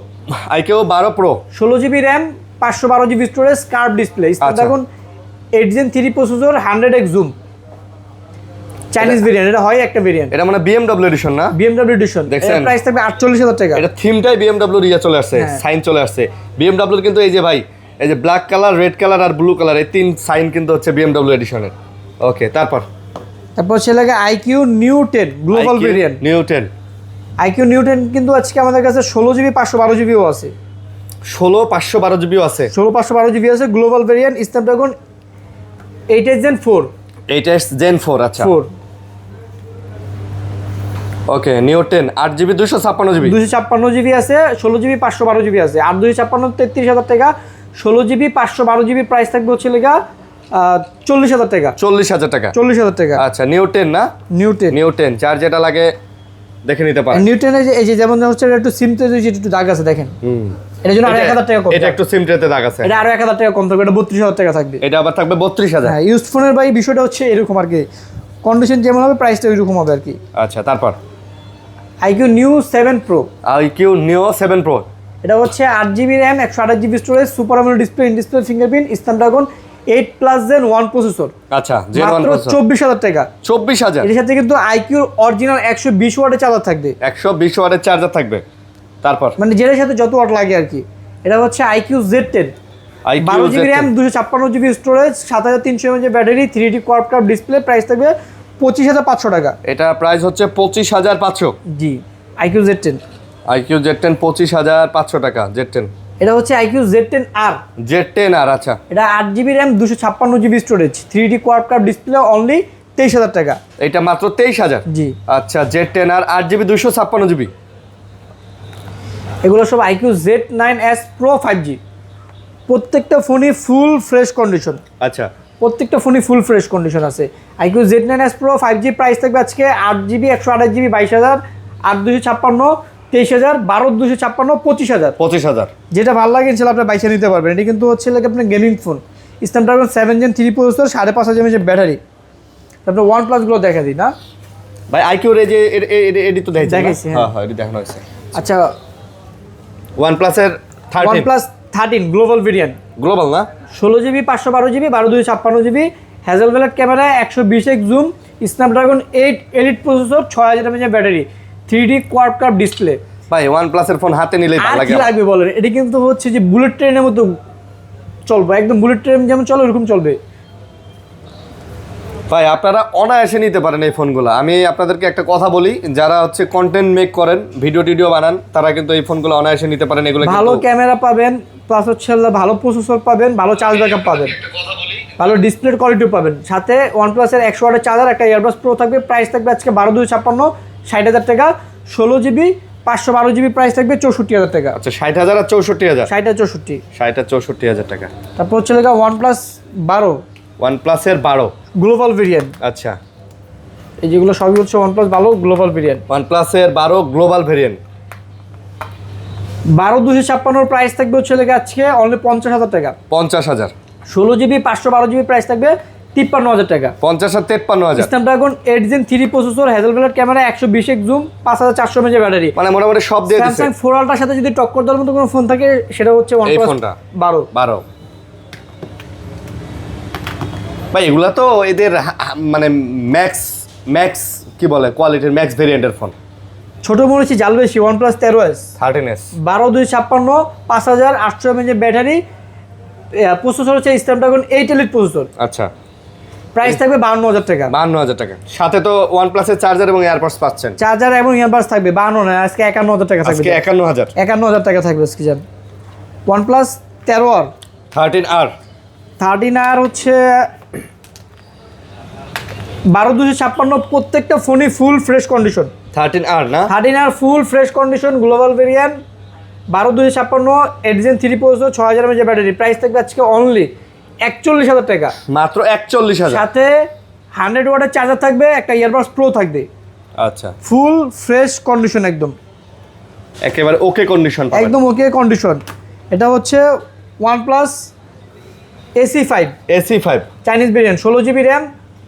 iQOO 12 pro, 16 GB RAM, 512 GB storage, curve display, Snapdragon 8 Gen 3 processor, 100x zoom, Chinese variant. এটা হয় একটা ভেরিয়েন্ট। এটা মানে BMW এডিশন না? BMW edition. দেখছেন? এর প্রাইস থাকবে 48,000 টাকা। এটা থিমটাই BMW রিয়া চলে আসছে, হ্যাঁ। সাইন চলে আসছে BMW কিন্তু। এই যে ভাই, এই যে ব্ল্যাক কালার, রেড কালার আর ব্লু কালার, এই তিন সাইন কিন্তু হচ্ছে BMW এডিশনের। ওকে। তারপর হচ্ছে লাগে আইকিউ নিউ 10 গ্লোবাল ভেরিয়েন্ট। নিউ 10 আইকিউ নিউ 10 কিন্তু আজকে আমাদের কাছে 16 জিবি 512 জিবিও আছে। 16 512 জিবিও আছে। 16 512 জিবি আছে, global variant, Snapdragon 8 Gen 4। 8s Gen 4 আচ্ছা। 4 okay. New 10 8 GB 256 GB. 256 GB আছে, 16 জিবি 512 জিবি আছে। আর 256 33,000 টাকা, 16 জিবি 512 জিবি প্রাইস থাকবে হচ্ছে লেগা 40,000 টাকা। 40,000 টাকা। 40,000 টাকা। আচ্ছা নিউ 10 না? নিউ 10। নিউ 10 চার যেটা লাগে দেখে নিতে পারেন। নিউ 10 এই যে যেমন হচ্ছে একটু সিমতে একটু দাগ আছে দেখেন, এটার জন্য আরো 1,000 টাকা কম। এটা একটু সিমট্রেতে দাগ আছে, এটা আরো 1,000 টাকা কম থাকবে, এটা 32,000 টাকা থাকবে। এটা আবার থাকবে 32,000। হ্যাঁ, ইউজড ফোনের ভাই বিষয়টা হচ্ছে এরকম আর কি, কন্ডিশন যেমন হবে প্রাইসটা ওইরকম হবে আর কি। আচ্ছা তারপর iQOO Neo 7 pro, iQOO Neo 7 pro, এটা হচ্ছে 8 GB RAM, 128 GB storage, super AMOLED display, in display fingerprint, Snapdragon 8+ Gen 1 processor. আচ্ছা Gen 1 মাত্র প্রসেসর 24,000 টাকা। 24,000। এর সাথে কিন্তু আইকিউর অরিজিনাল 120 ওয়াটের চার্জার থাকবে। 120 ওয়াটের চার্জার থাকবে। তারপর মানে যেটার সাথে যত ওয়াট লাগে আর কি। এটা হচ্ছে iQOO Z10, iQOO 12 GB RAM, 256 GB storage, 7300 mAh battery, 3D quad curve display, price থাকবে 25,500 টাকা। এটা প্রাইস হচ্ছে 25,500। জি, আইকিউ Z10। আইকিউ Z10 25,500 টাকা Z10। এটা হচ্ছে IQ Z10R। Z10R, আচ্ছা। এটা 8GB RAM 256GB storage 3D quad curve display, only 23,000 টাকা। এটা মাত্র 23,000? জি। আচ্ছা, Z10R 8GB 256GB। এগুলো সব IQ Z9S Pro 5G। প্রত্যেকটা ফোনই ফুল ফ্রেশ কন্ডিশন। আচ্ছা, প্রত্যেকটা ফোনই ফুল ফ্রেশ কন্ডিশন আছে। IQ Z9S Pro 5G price থাকবে আজকে 8GB 128GB 22,000, 8/256 23,000, 12/256 25,000। 25,000। যেটা ভালো লাগে ইনশাল্লাহ আপনি বাইসে নিতে পারবেন। এটি কিন্তু হচ্ছে লাগে আপনার gaming phone, Snapdragon 7 Gen 3 processor, 5.5 mAh battery. তারপরে OnePlus গুলো দেখা দিই না ভাই, IQ এর যে এডি তো দেখাইছি, হ্যাঁ হ্যাঁ, এডি দেখানো হয়েছে। আচ্ছা, OnePlus এর 13, OnePlus 13 গ্লোবাল ভেরিয়েন্ট, গ্লোবাল না? 16GB 512GB 12/256GB, Hasselblad camera, 120x zoom, Snapdragon 8 elite processor, 6000 mAh battery, 3D quad curve display. ভাই, OnePlus এর ফোন হাতে নিলেই ভালো আর লাগে। কি লাগবে বলেন? এটি কিন্তু হচ্ছে যে বুলেট ট্রেনের মতো চলবে, একদম বুলেট ট্রেন যেমন চলে ওরকম চলবে। ভাই, আপনারা অনায়াসে নিতে পারেন এই ফোনগুলো। আমি আপনাদেরকে একটা কথা বলি, যারা হচ্ছে কন্টেন্ট মেক করেন, ভিডিও বানান, তারা কিন্তু এই ফোনগুলো অনায়াসে নিতে পারেন। এগুলো ভালো ক্যামেরা পাবেন, প্লাস হচ্ছে ভালো প্রসেসর পাবেন, ভালো চার্জ ব্যাকআপ পাবেন, ভালো ডিসপ্লের কোয়ালিটিও পাবেন। সাথে OnePlus এর 100 ওয়াটের চার্জার, একটা ইয়ারবাডস প্রো থাকবে। প্রাইস থাকবে আজকে 12/256 60,000 টাকা। 16GB 512GB প্রাইস থাকবে 64,000 টাকা। আচ্ছা, 60,000 আর 64,000? 60 আর 64। 60 আর 64,000 টাকা। তারপর হচ্ছে লেখা OnePlus 12 OnePlus এর 12 গ্লোবাল ভেরিয়েন্ট। আচ্ছা, এই যেগুলো সবই হচ্ছে OnePlus 12 গ্লোবাল ভেরিয়েন্ট। OnePlus এর 12 গ্লোবাল ভেরিয়েন্ট। 12/256 প্রাইস থাকবে হচ্ছে লেখা আজকে অনলি 50,000 টাকা। 50,000। 16GB 512GB প্রাইস থাকবে 53,000 টাকা। 50 আর 53,000। Snapdragon 8 Gen 3 processor, Hasselblad camera, 120x zoom, 5400 mAh battery. মানে মোটামুটি সব দিয়ে দিছে। স্যামসাং 4 আলট্রার সাথে যদি টক্কর দেওয়ার মতো কোনো ফোন থাকে সেটা হচ্ছে এই OnePlus ফোনটা 12। ভাই, এগুলা তো এদের মানে ম্যাক্স কি বলে, কোয়ালিটির ম্যাক্স ভেরিয়েন্টের ফোন। ছোট মনে জাল বেশি OnePlus 13s 13s 12/256 5800 mAh battery, processor হচ্ছে স্ন্যাপড্রাগন 8 এলিট প্রসেসর। আচ্ছা, প্রাইস থাকবে 52,000 টাকা। 52,000 টাকা। সাথে তো OnePlus এর চার্জার এবং এয়ারপডস পাচ্ছেন। চার্জার এবং ইয়ারবাডস থাকবে 52 না, আজকে 51,000 টাকা থাকবে। আজকে 51,000। 51,000 টাকা থাকবে আজকে। জান OnePlus 13R 13R 13R হচ্ছে 12/256 প্রত্যেকটা ফোনই ফুল ফ্রেশ কন্ডিশন। 13R না? 13R ফুল fresh condition global variant, 12/256 8 Gen 3 processor, 6000 mAh battery. Price থাকবে আজকে অনলি 41,000 টাকা। মাত্র 41,000। সাথে 100 ওয়াটের চার্জার থাকবে, একটা ইয়ারবাডস প্রো থাকবে। আচ্ছা, ফুল ফ্রেশ কন্ডিশন, একদম একেবারে ওকে কন্ডিশন পাবেন। একদম ওকে কন্ডিশন। এটা হচ্ছে OnePlus AC5 AC5 Chinese variant, 16GB RAM,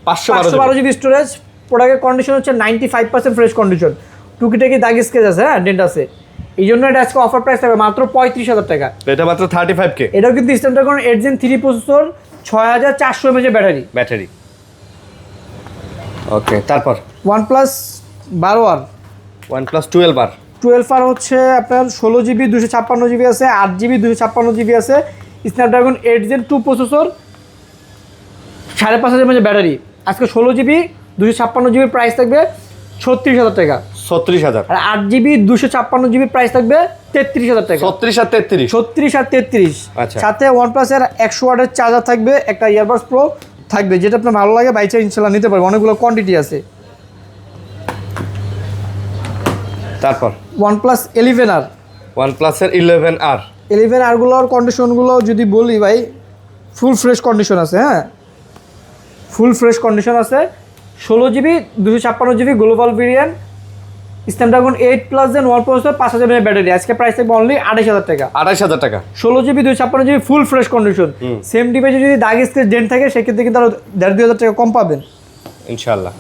512GB storage. প্রোডাক্টের কন্ডিশন হচ্ছে 95% ফ্রেশ কন্ডিশন। টুকিটাকি দাগ স্কেচ আছে, হ্যাঁ ডেন্ট আছে। এই জন্য এটা আজকে অফার প্রাইস থাকবে মাত্র 35,000 টাকা। এটা মাত্র 35K। এটাও কিন্তু Snapdragon 8 Gen 3 processor, 6400 mAh battery. Okay, তারপর OnePlus 12R OnePlus 12R 12R হচ্ছে আপনার 16GB 256GB আছে, 8GB 256GB আছে, Snapdragon 8 Gen 2 processor, 5,500 mAh battery. আজকে 16GB 256GB প্রাইস থাকবে 36,000 টাকা। 36,000। আর 8GB 256GB প্রাইস থাকবে 33,000 টাকা। 36 আর 33। 36 আর 33। আচ্ছা। সাথে OnePlus এর 100 ওয়াটের চার্জার থাকবে, একটা ইয়ারবাডস প্রো থাকবে। যেটা আপনার ভালো লাগে বাইচা ইনশাল্লাহ নিতে পারবে, অনেকগুলো কোয়ান্টিটি আছে। তারপর OnePlus 11R OnePlus এর 11R 11R গুলোর কন্ডিশনগুলো যদি বলি ভাই, ফুল ফ্রেশ কন্ডিশন আছে। হ্যাঁ, ফুল ফ্রেশ কন্ডিশন আছে। 16GB 256GB global variant, Snapdragon 8+ Gen 1 processor, 5000 mAh battery. আজকে প্রাইস থাকবে অনলি 28,000 টাকা। 28,000 টাকা। 16GB 256GB ফুল ফ্রেশ কন্ডিশন। সেম ডিভাইসে যদি দাগ স্কেচ ডেন্ট থাকে সেক্ষেত্রে কিন্তু আরো 1,500-2,000 টাকা কম পাবেন ইনশাআল্লাহ।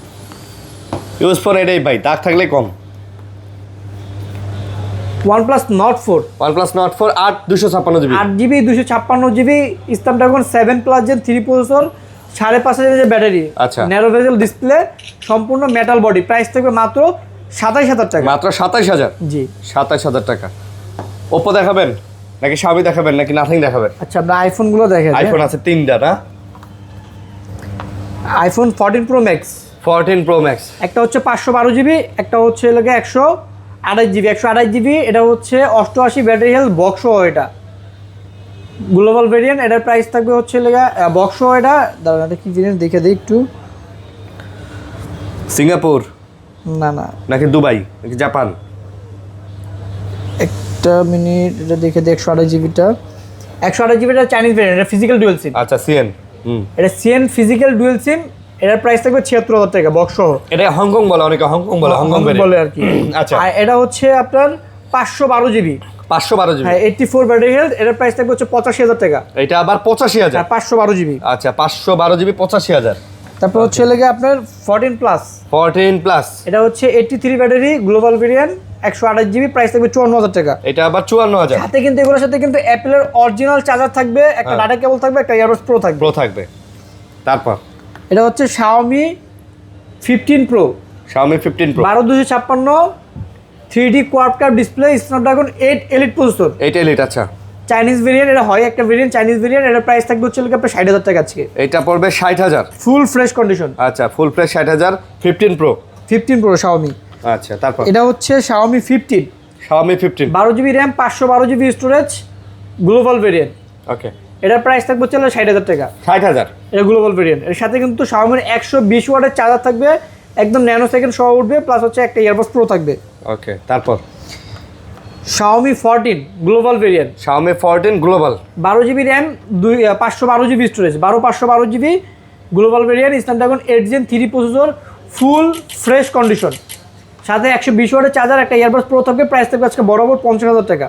ইউজ ফর এটাই ভাই, দাগ থাকলে কম। OnePlus Nord 4 OnePlus Nord 4 256GB 8GB 256GB Snapdragon 7+ Gen 3 processor, 5,500 mAh battery. আচ্ছা। ন্যারো বেজেল ডিসপ্লে, সম্পূর্ণ মেটাল বডি। প্রাইস থাকবে মাত্র 27,000 টাকা। মাত্র 27,000। জি, 27,000 টাকা। Oppo দেখাবেন নাকি Xiaomi দেখাবেন নাকি নাথিং দেখাবেন? আচ্ছা, আমরা আইফোনগুলো দেখেন। আইফোন আছে 3টা না? IPhone 14 Pro Max 14 Pro Max একটা হচ্ছে 512GB, একটা হচ্ছে লাগে 128GB। 128GB এটা হচ্ছে 88 ব্যাটারি হেলথ বক্স সহ। এটা গ্লোবাল ভেরিয়েন্ট, এটার প্রাইস থাকবে হচ্ছে লেগা বক্স, এটা দাঁড়ান এটা কি ভেরিয়েন্ট দেখে দিই একটু। সিঙ্গাপুর না না, নাকি দুবাই নাকি জাপান? একটা মিনিট, এটা দেখে দিই। 128 জিবিটা, 128 জিবিটা চাইনিজ ভেরিয়েন্ট, এটা ফিজিক্যাল ডুয়েল সিম। আচ্ছা সিএন, এটা সিএন ফিজিক্যাল ডুয়েল সিম, এটার প্রাইস থাকবে 76,000 টাকা বক্স সহ। এটা হংকং বলে, অনেকে হংকং বলে, হংকং বলে আর কি। আচ্ছা, আর এটা হচ্ছে আপনার 512 জিবি, 512 জিবি। হ্যাঁ 84 ব্যাটারি হেলথ, এটার প্রাইস থাকবে হচ্ছে 85,000 টাকা। এটা আবার 85,000। আর 512 জিবি। আচ্ছা 512 জিবি 85,000। তারপর হচ্ছে লেগে আপনার 14 প্লাস, 14 প্লাস, এটা হচ্ছে 83 battery global variant, 128 GB, price থাকবে 54,000 টাকা। এটা আবার 54,000। সাথে কিন্তু এগুলোর সাথে কিন্তু অ্যাপেলের অরিজিনাল চার্জার থাকবে, একটা ডাটা কেবল থাকবে, একটা ইয়ারবাডস প্রো থাকবে। প্রো থাকবে। তারপর এটা হচ্ছে Xiaomi 15 Pro, Xiaomi 15 Pro, 12256 3D quad curve display, Snapdragon 8 elite processor, এইটা এলিট। আচ্ছা চাইনিজ ভেরিয়েন্ট, এটা হয় একটা ভেরিয়েন্ট চাইনিজ ভেরিয়েন্ট, এটার প্রাইস থাকবে হচ্ছে আপনার 60,000 টাকা আজকে। এটা পড়বে 60,000। ফুল ফ্রেশ কন্ডিশন। আচ্ছা ফুল প্রাইস 60,000, 15 Pro। 15 Pro Xiaomi। আচ্ছা তারপর এটা হচ্ছে Xiaomi 15, Xiaomi 15। 12 GB RAM, 512 GB storage, global variant, okay, এটার প্রাইস থাকবে হচ্ছে 60,000 টাকা। 60,000। এটা গ্লোবাল ভেরিয়েন্ট। এর সাথে কিন্তু Xiaomi 120 ওয়াটের চার্জার থাকবে, একদম ন্যানো সেকেন্ড সহ উঠবে, প্লাস হচ্ছে একটা ইয়ারবাডস প্রো থাকবে। ওকে তারপর Xiaomi 14 global variant, Xiaomi 14 global, 12 GB RAM, 512 GB storage, 512 GB global variant, Snapdragon 8 Gen 3 processor, ফুল ফ্রেশ কন্ডিশন, সাথে 120 ওয়াটের চার্জার, একটা ইয়ারবাডস প্রো থাকবে, প্রাইস থাকবে আজকে বরাবর 50,000 টাকা।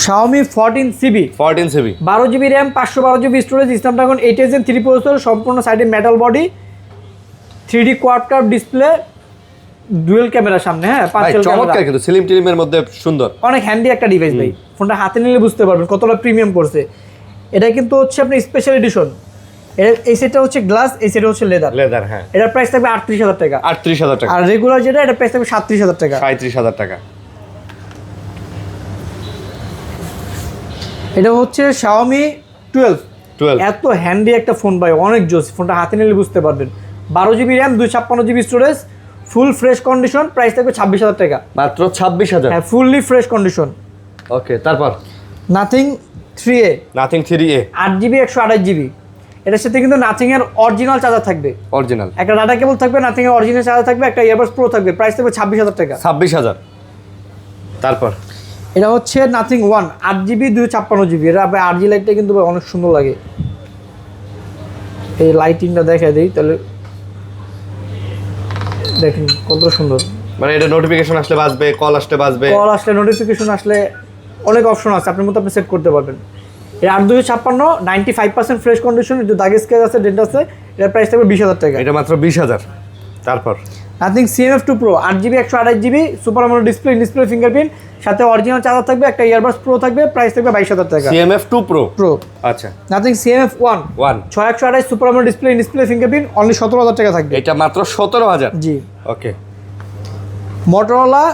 Xiaomi 14CB, 14 CB, 12 GB RAM, 512 GB storage, Snapdragon 8 Gen 3 processor, সম্পূর্ণ সাইডে metal body, 3D quad curve display, dual camera সামনে, হ্যাঁ 5 ভাই সেল ক্যামেরা, চমৎকার কিন্তু স্লিম টিলিমের মধ্যে সুন্দর। অনেক হ্যান্ডি একটা ডিভাইস ভাই। ফোনটা হাতে নিলে বুঝতে পারবেন কতটা প্রিমিয়াম করছে। এটা কিন্তু হচ্ছে আপনি স্পেশাল এডিশন, এই সেটটা হচ্ছে গ্লাস, এই সেটটা হচ্ছে লেদার। লেদার, হ্যাঁ। এটার প্রাইস থাকবে 38,000 টাকা। 38,000 টাকা। আর রেগুলার যেটা, এটা প্রাইস থাকবে 37,000 টাকা। 37,000 টাকা। এটা হচ্ছে Xiaomi 12। 12 এত হ্যান্ডি একটা ফোন ভাই, অনেক জোস। ফোনটা হাতে নিলে বুঝতে পারবেন। 12 জিবি র্যাম, 256 জিবি স্টোরেজ, ফুল ফ্রেশ কন্ডিশন, প্রাইস থাকবে 26,000 টাকা। মাত্র 26,000। হ্যাঁ ফুললি ফ্রেশ কন্ডিশন। ওকে তারপর nothing 3A, nothing 3A, 8 GB 128 GB, এটার সাথে কিন্তু নাথিং এর অরিজিনাল চার্জার থাকবে, অরিজিনাল। একটা ডাটা কেবল থাকবে, নাথিং এর অরিজিনাল চার্জার থাকবে, একটা ইয়ারবাডস প্রো থাকবে, প্রাইস থাকবে 26,000 টাকা। 26,000। তারপর এটা হচ্ছে নাথিং 1, 8 জিবি 256 জিবি, এটা আপনার RG লাইটটা কিন্তু অনেক সুন্দর লাগে। এই লাইটিংটা দেখা দিই তাহলে দেখেন কত সুন্দর। মানে এটা নোটিফিকেশন আসলে বাজবে, কল আসলে বাজবে, কল আসলে, নোটিফিকেশন আসলে, অনেক অপশন আছে আপনার মতো, আপনি সেট করতে পারবেন। এটা 8/256, 95% ফ্রেশ কন্ডিশন, একটু দাগ স্কেচ আছে, ডেন্ট আছে, এটার প্রাইস থাকবে 20,000 টাকা। এটা মাত্র 20,000। তারপর nothing CMF2 Pro, 8 GB 128 GB, super AMOLED display, display fingerprint, সাথে অরিজিনাল চার্জার থাকবে, একটা ইয়ারবাডস প্রো থাকবে, প্রাইস থাকবে 22,000 টাকা। CMF2 Pro। আচ্ছা nothing CMF1, 6128 super AMOLED display, display fingerprint, only 17,000 টাকা থাকবে। এটা মাত্র 17,000। জি। ওকে। Motorola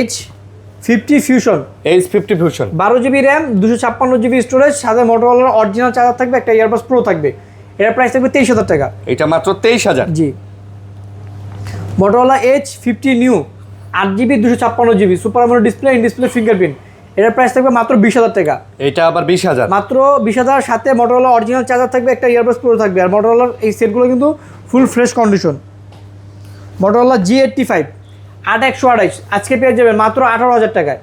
H50 Fusion, H50 Fusion, 12 GB RAM, 256 GB storage, সাথে Motorola অরিজিনাল চার্জার থাকবে, একটা ইয়ারবাডস প্রো থাকবে, এটার প্রাইস থাকবে 23,000 টাকা। এটা মাত্র 23,000। জি। Motorola H50 New, 8 GB 256 GB, super AMOLED display, in display fingerprint, এটার প্রাইস থাকবে মাত্র 20,000 টাকা। এটা আবার 20,000। মাত্র 20,000, সাথে Motorola অরিজিনাল চার্জার থাকবে, একটা ইয়ারবাডস প্রো থাকবে। আর Motorola এই সেটগুলো কিন্তু ফুল ফ্রেশ কন্ডিশন। Motorola G85, 8/128, আজকে পেয়ে যাবেন মাত্র 18,000 টাকায়,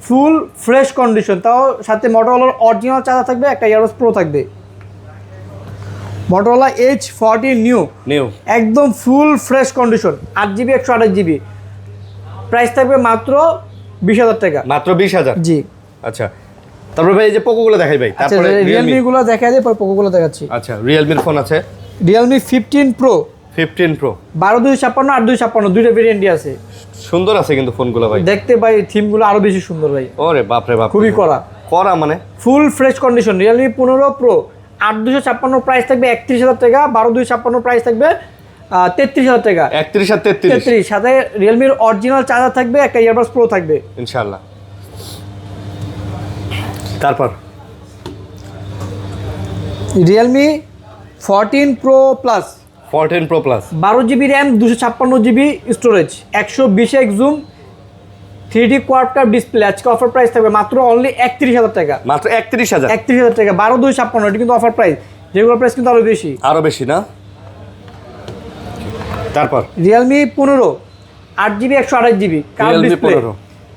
ফুল ফ্রেশ কন্ডিশন, তাও সাথে Motorola অরিজিনাল চার্জার থাকবে, একটা ইয়ারবাডস প্রো থাকবে। Motorola H40 নিউ, একদম ফুল fresh condition, 8 GB 128 GB, price থাকবে মাত্র 20,000 টাকা। মাত্র 20,000। জি। আচ্ছা তারপর ভাই এই যে পোকোগুলো দেখাই ভাই, আচ্ছা তারপরে Realme গুলো দেখা যায়, পর পোকোগুলো দেখাচ্ছি। আচ্ছা Realme ফোন আছে, Realme 15 Pro, 15 Pro, 12/256, 8/256, দুইটা ভেরিয়েন্টই আছে। সুন্দর আছে কিন্তু ফোনগুলো ভাই, দেখতে ভাই থিমগুলো আরো বেশি সুন্দর ভাই। ওরে বাপ রে বাপ, খুবই কড়া মানে ফুল fresh condition. Realme 15 Pro, 8/256 price থাকবে 31,000 টাকা, 12/256 প্রাইস থাকবে 33,000 টাকা। 31 আর 33, 33, সাথে Realme এর অরিজিনাল চার্জার থাকবে, একটা ইয়ারবাডস প্রো থাকবে ইনশাআল্লাহ। তারপর Realme 14 Pro Plus, 14 Pro Plus, 12 GB RAM, 256 GB storage, 120x zoom, 3D quad curve display আজকে অফার প্রাইস থাকবে মাত্র অনলি 31,000 টাকা। মাত্র 31,000। 31,000 টাকা 12,256, এটা কিন্তু অফার প্রাইস, রেগুলার প্রাইস কিন্তু আরো বেশি না? তারপর Realme 15 8GB 128GB curve display,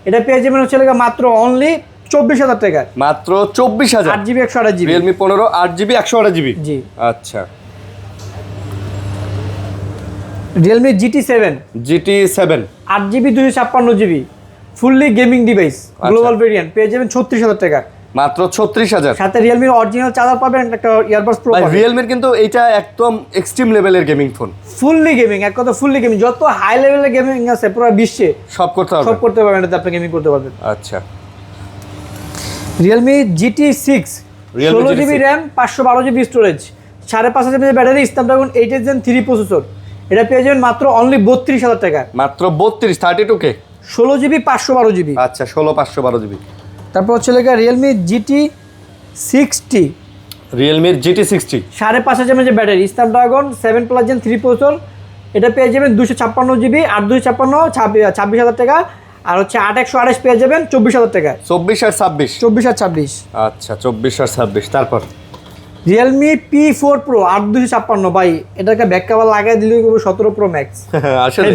এটা পেয়ে যাবেন হচ্ছে মাত্র অনলি 24,000 টাকা। মাত্র 24,000 8GB 128GB Realme 15 8GB 128GB। জি। আচ্ছা, Realme GT7 8GB 256GB fully gaming device global variant পেয়ে যাবেন 36,000 টাকা। মাত্র 36,000। সাথে Realme অরিজিনাল চার্জার পাবেন, একটা ইয়ারবাডস প্রো পাবেন। Realme কিন্তু এইটা একদম এক্সট্রিম লেভেলের গেমিং ফোন, ফুললি গেমিং, এক কথা ফুললি গেমিং, যত হাই লেভেলের গেমিং আছে পুরো বিশ্বে সব করতে পারবেন, এটাতে আপনি গেমিং করতে পারবেন। আচ্ছা, Realme GT6 16GB RAM 512GB storage 5.5 mAh battery, Snapdragon 8 Gen 3 processor, এটা পেয়ে যাবেন মাত্র অনলি 32,000 টাকা। মাত্র 32 32K 16GB 512GB। আচ্ছা, 16 512GB। তারপর হচ্ছে Realme GT60 GT60 5.5 mAh battery, Snapdragon 7+ Gen 3 processor, এটা পেয়ে যাবেন 256GB, 8 256 26,000 টাকা। আর হচ্ছে 8 128 পেয়ে যাবেন 24,000 টাকা। 24 আর 26। আচ্ছা, 24 আর 26। তারপর Realme P4 Pro 8 256 ভাই, এটাকে ব্যাক কভার লাগাই দিলেই 17 Pro Max আসলে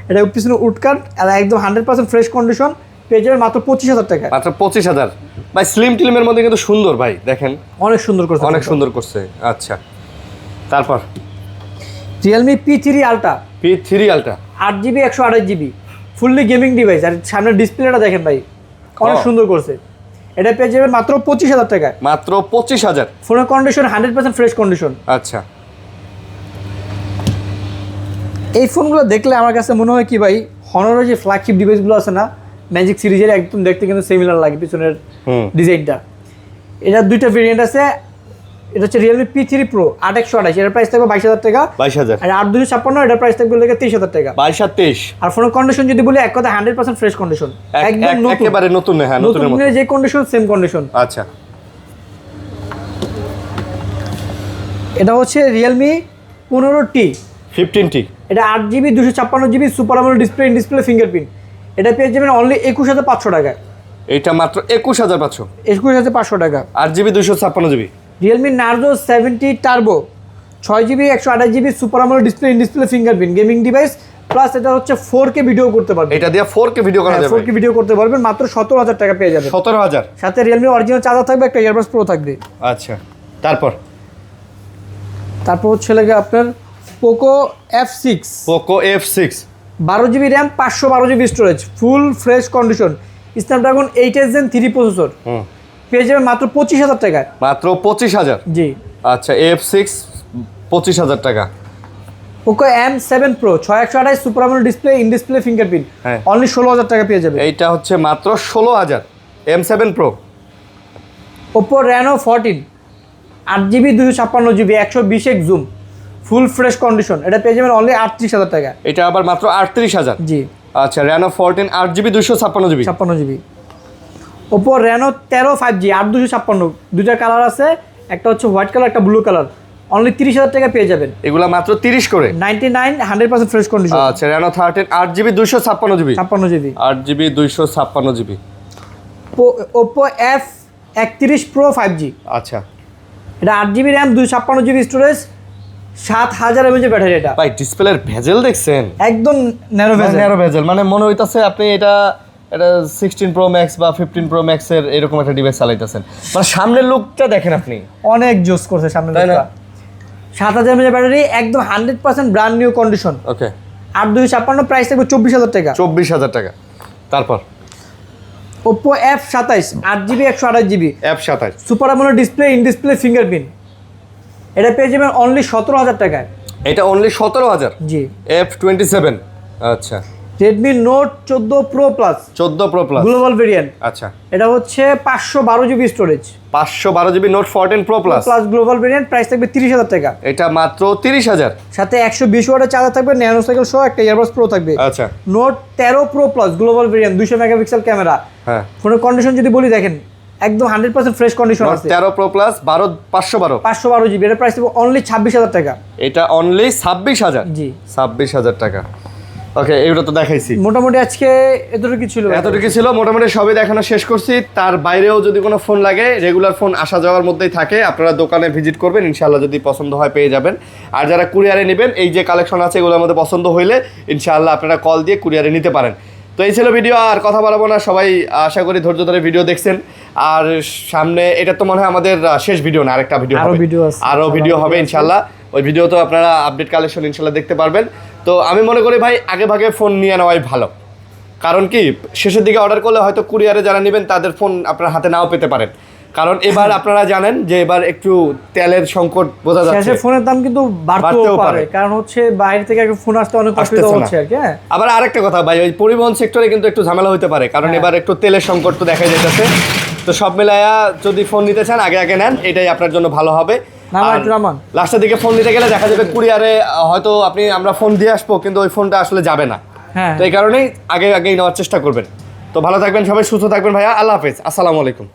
এটা পিছনে উডকাট আর একদম 100% ফ্রেশ কন্ডিশন, পেয়ে যাবেন মাত্র 25,000 টাকা। মাত্র 25,000 ভাই। স্লিম টিলিমের মধ্যে কিন্তু সুন্দর ভাই, দেখেন অনেক সুন্দর করছে। আচ্ছা, তারপর Realme P3 Ultra 8GB 128GB fully gaming device, আর সামনের ডিসপ্লেটা দেখেন ভাই অনেক সুন্দর করছে, এটা পেয়ে যাবেন মাত্র 25,000 টাকা। মাত্র 25,000। ফোনের কন্ডিশন 100% ফ্রেশ কন্ডিশন। আচ্ছা, এই ফোনগুলো দেখলে আমার কাছে মনে হয় কি ভাই, হনরের যে ফ্ল্যাগশিপ ডিভাইসগুলো আছে না, ম্যাজিক সিরিজের একদম দেখতে কিন্তু সিমিলার লাগে পিছনের ডিজাইনটা। এটা দুইটা ভেরিয়েন্ট আছে, এটা হচ্ছে Realme P3 Pro 8 128, এটার প্রাইস থাকবে 22,000 টাকা। 22,000। আর 8 256 এটার প্রাইস থাকবে 23,000 টাকা। 22 আর 23। আর ফোনের কন্ডিশন যদি বলি, এক কথা 100% ফ্রেশ কন্ডিশন, একদম একেবারে নতুন। হ্যাঁ, নতুনের মতো যে কন্ডিশন সেম কন্ডিশন। আচ্ছা, এটা হচ্ছে Realme 15T 15T, এটা 8GB 256GB super AMOLED display, in display fingerprint, এটা পেয়ে যাবেন অনলি 21,500 টাকা। এটা মাত্র 21,500। 21,500 টাকা। 8GB 256GB Realme Narzo 70 Turbo 6GB 128GB super AMOLED display, in display fingerprint gaming device, plus এটা হচ্ছে 4K ভিডিও করতে পারবেন। এটা দিয়ে 4K ভিডিও করা যাবে। 4K ভিডিও করতে পারবেন, মাত্র 17,000 টাকা পেয়ে যাবেন। 17,000। সাথে Realme অরিজিনাল চার্জার থাকবে, একটা ইয়ারবাডস প্রো থাকবে। আচ্ছা, তারপর হচ্ছে আপনার Poco F6 12GB RAM 512GB storage, ফুল fresh condition, Snapdragon 8 Gen 3 processor, পেয়ে যাবেন মাত্র 25,000 টাকা। মাত্র 25,000। জি। আচ্ছা, F6 25,000 টাকা। Poco M7 Pro 6 128 super AMOLED display, in display fingerprint, only 16,000 টাকা পেয়ে যাবে। এইটা হচ্ছে মাত্র 16,000 M7 Pro। Oppo Reno 14 8GB 256GB 120x zoom, ফুল ফ্রেশ কন্ডিশন, এটা পেয়ে যাবেন অনলি 38,000 টাকা। এটা আবার মাত্র 38,000। জি। আচ্ছা, Reno 14 8GB 256GB। Oppo Reno 13 5G 8 256, দুইটা কালার আছে, একটা হচ্ছে হোয়াইট কালার, একটা ব্লু কালার, অনলি 30,000 টাকা পেয়ে যাবেন। এগুলা মাত্র 30 করে 99 100% ফ্রেশ কন্ডিশন। আচ্ছা, Reno 13 8GB 256GB 8GB 256GB। Oppo F31 Pro 5G, আচ্ছা, এটা 8GB RAM 256GB storage 7,000 mAh battery. এটা ভাই ডিসপ্লের ভেজেল দেখছেন, একদম ন্যারো ভেজেল, মানে মনে হইতাছে আপনি এটা 16 Pro Max বা 15 Pro Max এর এরকম একটা ডিভাইস চালাইতেছেন। মানে সামনের লুকটা দেখেন আপনি, অনেক জোস করছে সামনে লুকটা। 7,000 mAh ব্যাটারি, একদম 100% ব্র্যান্ড নিউ কন্ডিশন। ওকে, 8 256 প্রাইস থাকবে 24,000 টাকা। 24,000 টাকা। তারপর Oppo F27 8GB 128GB F27 super AMOLED display, in display fingerprint, এটা পেয়ে যাবেন অনলি 17,000 টাকায়। এটা অনলি 17,000। জি। F27। আচ্ছা, Redmi Note 14 Pro Plus 14 Pro Plus global variant, আচ্ছা, এটা হচ্ছে 512GB storage, 512GB Note 14 Pro Plus global variant, price থাকবে 30,000 টাকা। এটা মাত্র 30,000। সাথে 120 ওয়াটের চার্জার থাকবে, ন্যানো সাইকেল সহ একটা ইয়ারবাডস প্রো থাকবে। আচ্ছা, Note 13 Pro Plus global variant 200 megapixel camera. হ্যাঁ, ফোনের কন্ডিশন যদি বলি দেখেন একদম 100% ফ্রেশ কন্ডিশন আছে। 13 Pro Plus 512GB, এর প্রাইস থাকবে অনলি 26,000 টাকা। এটা অনলি 26,000। জি। 26,000 টাকা। ওকে, এগুলো তো দেখাইছি। মোটামুটি আজকে এতটুকু ছিল এতটুকু ছিল, মোটামুটি সবই দেখানো শেষ করছি। তার বাইরেও যদি কোনো ফোন লাগে, রেগুলার ফোন আসা যাওয়ার মধ্যেই থাকে, আপনারা দোকানে ভিজিট করবেন, ইনশাআল্লাহ যদি পছন্দ হয় পেয়ে যাবেন। আর যারা কুরিয়ারে নেবেন, এই যে কালেকশন আছে এগুলোর মধ্যে পছন্দ হইলে ইনশাআল্লাহ আপনারা কল দিয়ে কুরিয়ারে নিতে পারেন। তো এই ছিল ভিডিও, আর কথা বাড়াবো না। সবাই আশা করি ধৈর্য ধরে ভিডিও দেখছেন। আর সামনে এটা তো মনে হয় আমাদের শেষ ভিডিও না, আরেকটা ভিডিও আরো হবে, ভিডিও আছে, আরো ভিডিও হবে ইনশাআল্লাহ। ওই ভিডিও তো আপনারা আপডেট কালেকশন ইনশাআল্লাহ দেখতে পারবেন। তো আমি মনে করি ভাই আগে ভাগে ফোন নিয়ে নেওয়াই ভালো, কারণ কি শেষের দিকে অর্ডার করলে হয়তো কুরিয়ারে যারা নেবেন তাদের ফোন আপনার হাতে নাও পেতে পারেন। কারণ এবার আপনারা জানেন যে এবার একটু তেলের সংকট বোঝা যাচ্ছে, শেষে ফোনের দাম কিন্তু বাড়তেও পারে, কারণ হচ্ছে বাইরে থেকে একটা ফোন আসতে অনেক অসুবিধা হচ্ছে আর কি। হ্যাঁ, আবার আরেকটা কথা ভাই, ওই পরিবহন সেক্টরে কিন্তু একটু ঝামেলা হতে পারে, কারণ এবার একটু তেলের সংকট তো দেখা যাইতেছে। তো সব মিলায়া যদি ফোন নিতে চান আগে আগে নেন, এটাই আপনার জন্য ভালো হবে। লাস্টের দিকে ফোন নিতে গেলে দেখা যাবে কুরিয়ারে হয়তো আমরা ফোন দিয়ে আসবো, কিন্তু ওই ফোনটা আসলে যাবে না। তো এই কারণেই আগে আগেই নেওয়ার চেষ্টা করবেন। তো ভালো থাকবেন সবাই, সুস্থ থাকবেন ভাইয়া, আল্লাহ হাফেজ, আসসালামু আলাইকুম।